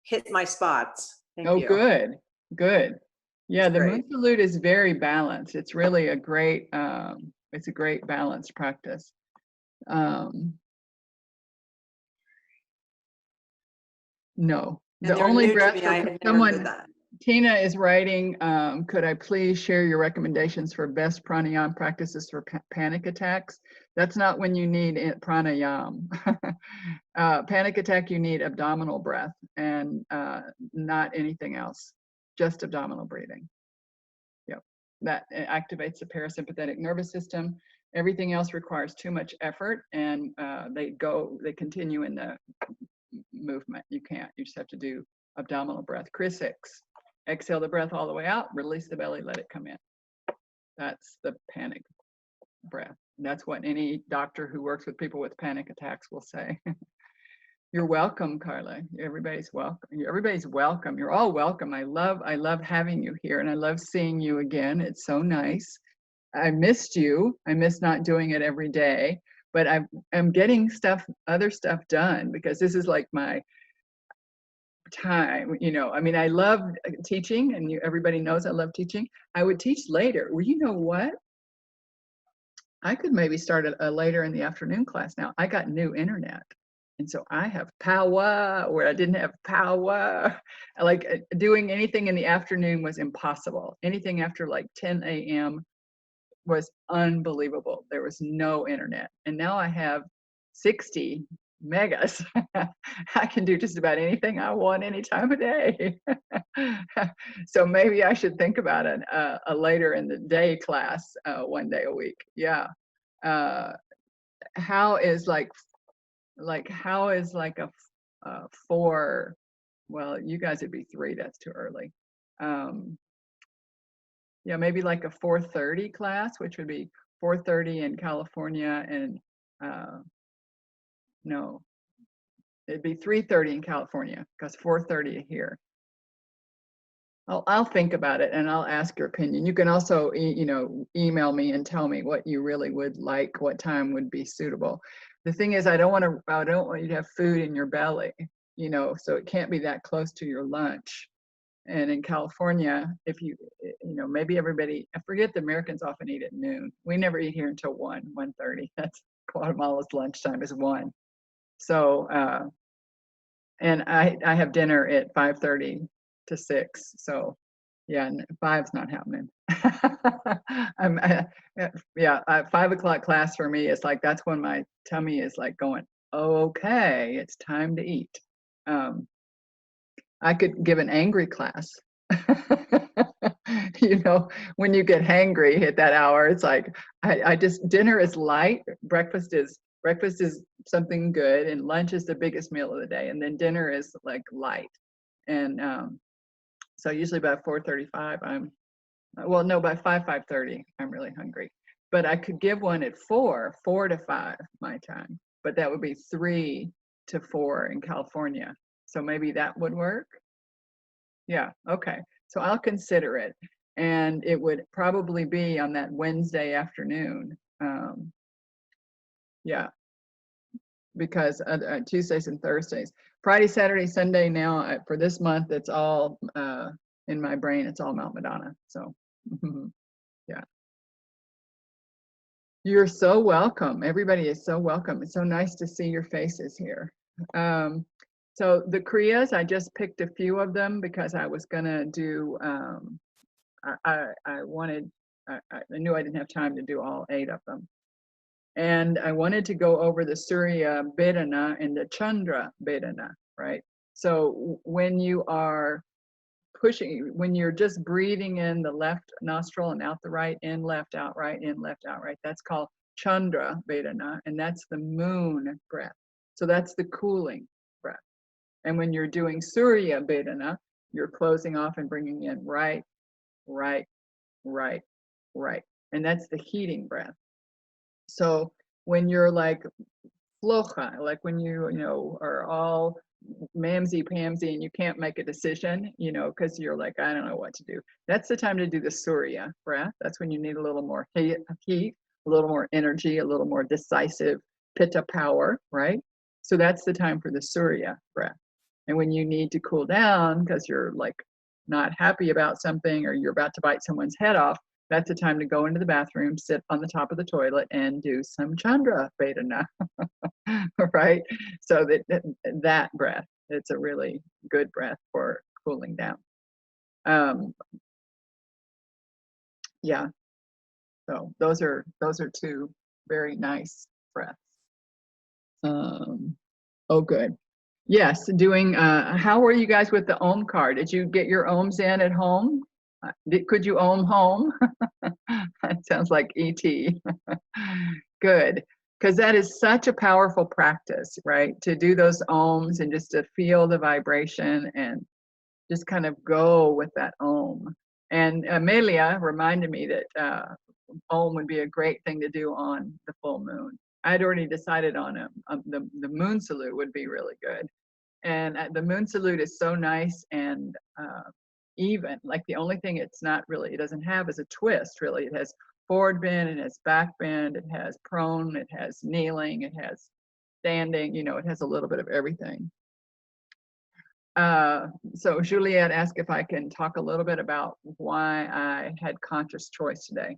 S2: hit my spots. Thank you.
S1: Good, good. Yeah, the moon
S2: great.
S1: salute is very balanced. It's really a great, it's a great balanced practice. No, the only breath for someone, Tina is writing, could I please share your recommendations for best pranayama practices for panic attacks? That's not when you need pranayama. Panic attack, you need abdominal breath and not anything else, just abdominal breathing. Yep, that activates the parasympathetic nervous system. Everything else requires too much effort, and they continue in the movement. You can't. You just have to do abdominal breath. Chris 6. Exhale the breath all the way out, release the belly, let it come in. That's the panic breath. That's what any doctor who works with people with panic attacks will say. You're welcome, Carla. Everybody's welcome. Everybody's welcome. You're all welcome. I love having you here, and I love seeing you again. It's so nice. I missed you. I miss not doing it every day, but I'm getting other stuff done because this is like my time. I mean, I love teaching, and everybody knows I love teaching. I would teach later. Well, you know what? I could maybe start a later in the afternoon class now. I got new internet. And so I have power where I didn't have power. Like doing anything in the afternoon was impossible. Anything after like 10 a.m. was unbelievable. There was no internet. And now I have 60 megas. I can do just about anything I want any time of day. So maybe I should think about it, a later in the day class, one day a week. Yeah. How is like a 4? Well, you guys would be 3. That's too early. Yeah, maybe like a 4:30 class, which would be 4:30 in California, and no, it'd be 3:30 in California because 4:30 here. I'll think about it, and I'll ask your opinion. You can also email me and tell me what you really would like, what time would be suitable. The thing is, I don't want you to have food in your belly, so it can't be that close to your lunch. And in California, if maybe everybody, I forget the Americans often eat at noon. We never eat here until 1:30. That's Guatemala's lunchtime is 1. So, and I have dinner at 5:30 to 6. So yeah, 5's not happening. Yeah, 5 o'clock class for me is like, that's when my tummy is like going, oh, okay, it's time to eat. I could give an angry class. When you get hangry at that hour, it's like, dinner is light, breakfast is something good, and lunch is the biggest meal of the day, and then dinner is like light. And so usually by 4:35, by 5:30, I'm really hungry. But I could give one at 4 to 5 my time, but that would be 3 to 4 in California. So maybe that would work. Yeah, okay. So I'll consider it. And it would probably be on that Wednesday afternoon. Yeah, because Tuesdays and Thursdays. Friday, Saturday, Sunday now, for this month, it's all in my brain, it's all Mount Madonna. So Yeah. You're so welcome. Everybody is so welcome. It's so nice to see your faces here. So the Kriyas, I just picked a few of them because I was gonna do. I wanted. I knew I didn't have time to do all 8 of them, and I wanted to go over the Surya Vedana and the Chandra Vedana, right? So when you are pushing, when you're just breathing in the left nostril and out the right, in, left, out, right, in, left, out, right, that's called Chandra Vedana, and that's the moon breath. So that's the cooling breath. And when you're doing Surya Vedana, you're closing off and bringing in right, right, right, right. And that's the heating breath. So when you're like flocha, like when you know, are all mamsy-pamsy and you can't make a decision, you know, because you're like, I don't know what to do. That's the time to do the Surya breath. That's when you need a little more heat, a little more energy, a little more decisive pitta power, right? So that's the time for the Surya breath. And when you need to cool down because you're like not happy about something or you're about to bite someone's head off, that's the time to go into the bathroom, sit on the top of the toilet, and do some Chandra Vedana, right? So that breath, it's a really good breath for cooling down. Yeah. So those are 2 very nice breaths. Oh, good. Yes, doing. How were you guys with the Om card? Did you get your Ohms in at home? Could you Om home? That sounds like ET. Good, because that is such a powerful practice, right? To do those Ohms and just to feel the vibration and just kind of go with that Om. And Amelia reminded me that Om would be a great thing to do on the full moon. I'd already decided on the moon salute would be really good. And the moon salute is so nice and even. Like the only thing it's not really, it doesn't have is a twist really. It has forward bend, it has back bend, it has prone, it has kneeling, it has standing, you know, it has a little bit of everything. So Juliet asked if I can talk a little bit about why I had conscious choice today.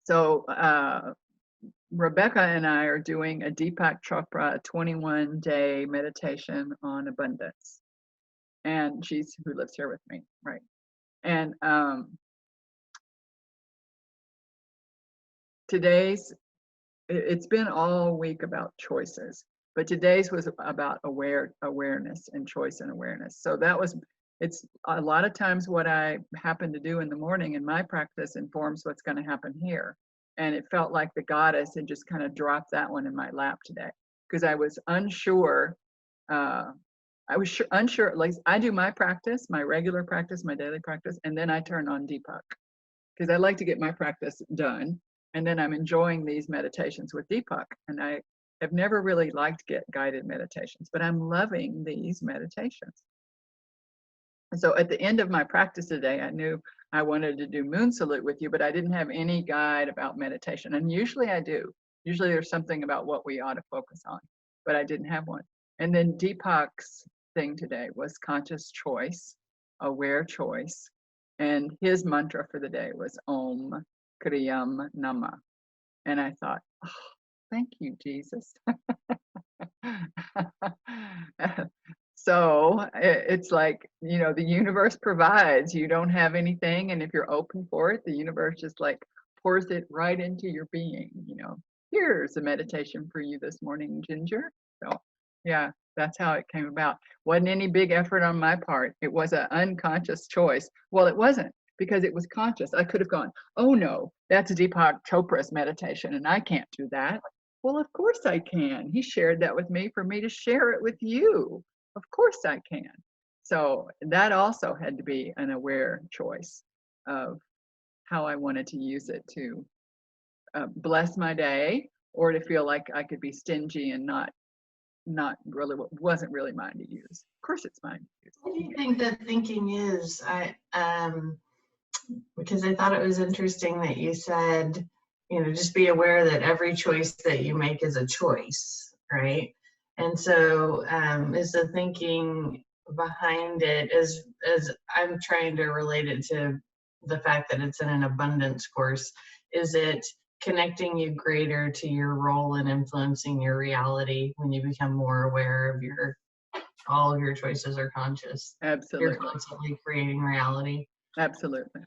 S1: So Rebecca and I are doing a Deepak Chopra 21-day meditation on abundance. And she's who lives here with me, right? And today's, it's been all week about choices, but today's was about awareness and choice and awareness. So that was, it's a lot of times what I happen to do in the morning in my practice informs what's going to happen here. And it felt like the goddess had just kind of dropped that one in my lap today because I was unsure. Unsure, like I do my practice, my regular practice, my daily practice, and then I turn on Deepak because I like to get my practice done. And then I'm enjoying these meditations with Deepak. And I have never really liked guided meditations, but I'm loving these meditations. And so at the end of my practice today, I knew I wanted to do moon salute with you, but I didn't have any guide about meditation. And usually I do. Usually there's something about what we ought to focus on, but I didn't have one. And then Deepak's thing today was conscious choice, aware choice. And his mantra for the day was Om Kriyam Nama. And I thought, oh, thank you, Jesus. So it's like, you know, the universe provides. You don't have anything, and if you're open for it, the universe just like pours it right into your being. You know, here's a meditation for you this morning, Ginger. So yeah, that's how it came about. Wasn't any big effort on my part. It was an unconscious choice. Well, it wasn't because it was conscious. I could have gone, oh no, that's Deepak Chopra's meditation, and I can't do that. Well, of course I can. He shared that with me for me to share it with you. Of course I can. So that also had to be an aware choice of how I wanted to use it to bless my day or to feel like I could be stingy and not really, wasn't really mine to use. Of course it's mine to use.
S3: What do you think the thinking is? Because I thought it was interesting that you said, you know, just be aware that every choice that you make is a choice, right? And so is the thinking behind it, as I'm trying to relate it to the fact that it's in an abundance course? Is it connecting you greater to your role in influencing your reality when you become more aware of all of your choices are conscious? You're
S1: Absolutely.
S3: constantly creating reality.
S1: Absolutely.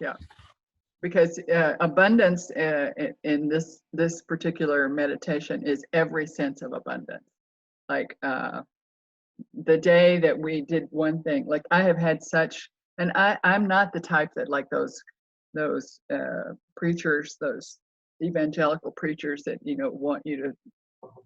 S1: Yeah. Because abundance in this particular meditation is every sense of abundance. Like the day that we did one thing, like I have had such, and I'm not the type that like those preachers, those evangelical preachers that, you know, want you to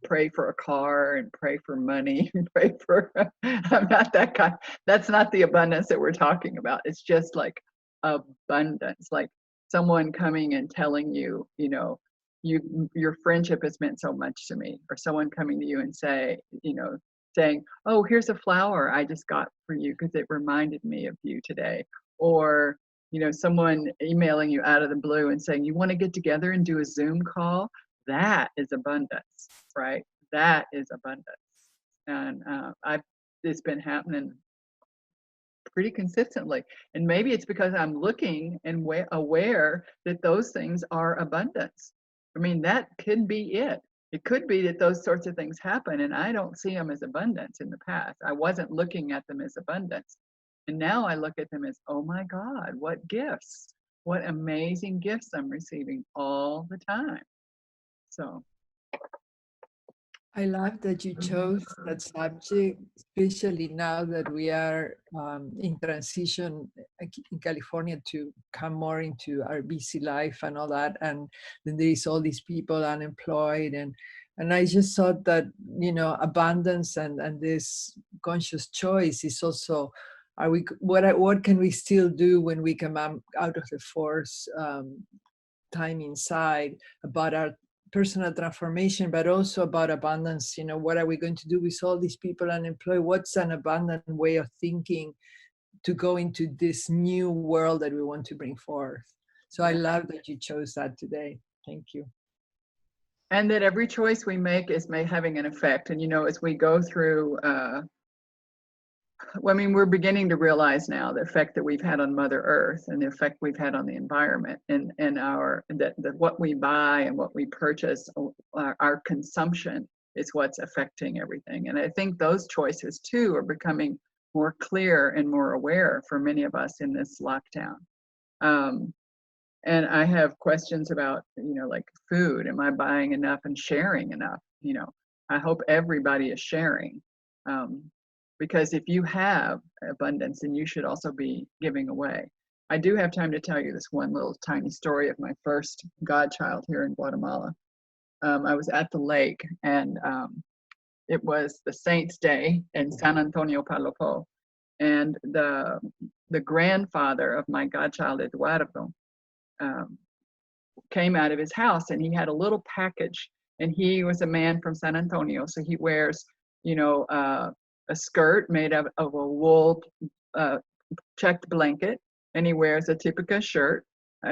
S1: pray for a car and pray for money and pray for, I'm not that kind. That's not the abundance that we're talking about. It's just like abundance, like someone coming and telling you, you know, your friendship has meant so much to me, or someone coming to you and saying, oh, here's a flower I just got for you because it reminded me of you today. Or, you know, someone emailing you out of the blue and saying, you want to get together and do a Zoom call? That is abundance, right? That is abundance. And it's been happening pretty consistently. And maybe it's because I'm looking and aware that those things are abundance. I mean, that could be it. It could be that those sorts of things happen and I don't see them as abundance in the past. I wasn't looking at them as abundance. And now I look at them as, oh my God, what gifts, what amazing gifts I'm receiving all the time. So
S4: I love that you chose that subject, especially now that we are in transition in California to come more into our busy life and all that. And then there is all these people unemployed. And I just thought that, you know, abundance and this conscious choice is also, what can we still do when we come out of the forced time inside about our personal transformation, but also about abundance. You know, what are we going to do with all these people unemployed? What's an abundant way of thinking to go into this new world that we want to bring forth? So I love that you chose that today. Thank you.
S1: And that every choice we make is having an effect. And, you know, as we go through, I mean, we're beginning to realize now the effect that we've had on Mother Earth and the effect we've had on the environment and that what we buy and what we purchase, our consumption is what's affecting everything. And I think those choices too are becoming more clear and more aware for many of us in this lockdown. And I have questions about, you know, like food. Am I buying enough and sharing enough? You know, I hope everybody is sharing. Because if you have abundance, then you should also be giving away. I do have time to tell you this one little tiny story of my first godchild here in Guatemala. I was at the lake and it was the Saints' Day in San Antonio, Palopo. And the grandfather of my godchild, Eduardo, came out of his house and he had a little package. And he was a man from San Antonio, so he wears, you know, a skirt made of a wool checked blanket, and he wears a typica shirt,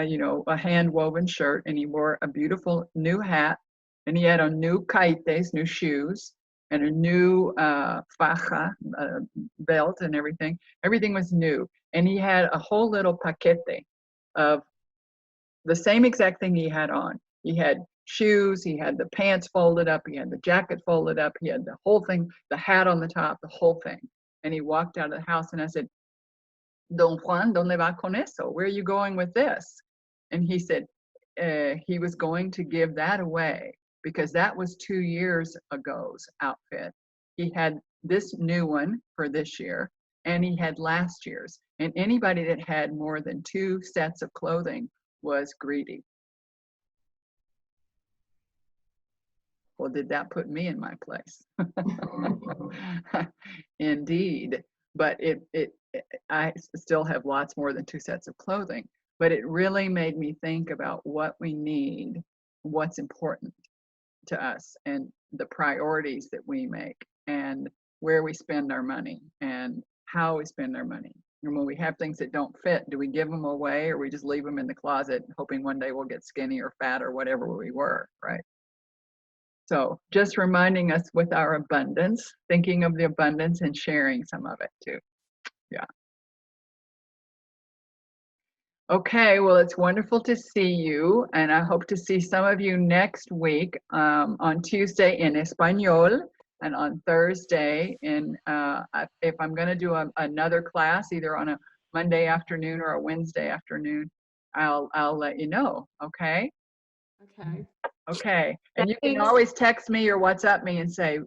S1: you know, a hand woven shirt, and he wore a beautiful new hat, and he had on new caites, new shoes, and a new faja, belt and everything. Everything was new. And he had a whole little paquete of the same exact thing he had on. He had shoes, he had the pants folded up, he had the jacket folded up, he had the whole thing, the hat on the top, the whole thing. And he walked out of the house and I said, Don Juan, ¿dónde va con eso? Where are you going with this? And he said he was going to give that away because that was 2 years ago's outfit. He had this new one for this year and he had last year's. And anybody that had more than 2 sets of clothing was greedy. Well, did that put me in my place? Indeed. But I still have lots more than 2 sets of clothing. But it really made me think about what we need, what's important to us, and the priorities that we make, and where we spend our money, and how we spend our money. And when we have things that don't fit, do we give them away, or we just leave them in the closet, hoping one day we'll get skinny or fat or whatever we were, right? So just reminding us with our abundance, thinking of the abundance and sharing some of it too. Yeah. Okay, well, it's wonderful to see you, and I hope to see some of you next week on Tuesday in Espanol, and on Thursday if I'm going to do another class, either on a Monday afternoon or a Wednesday afternoon, I'll let you know. Okay.
S5: Okay.
S1: Okay, and you can
S5: Thanks.
S1: always text me or WhatsApp me and say,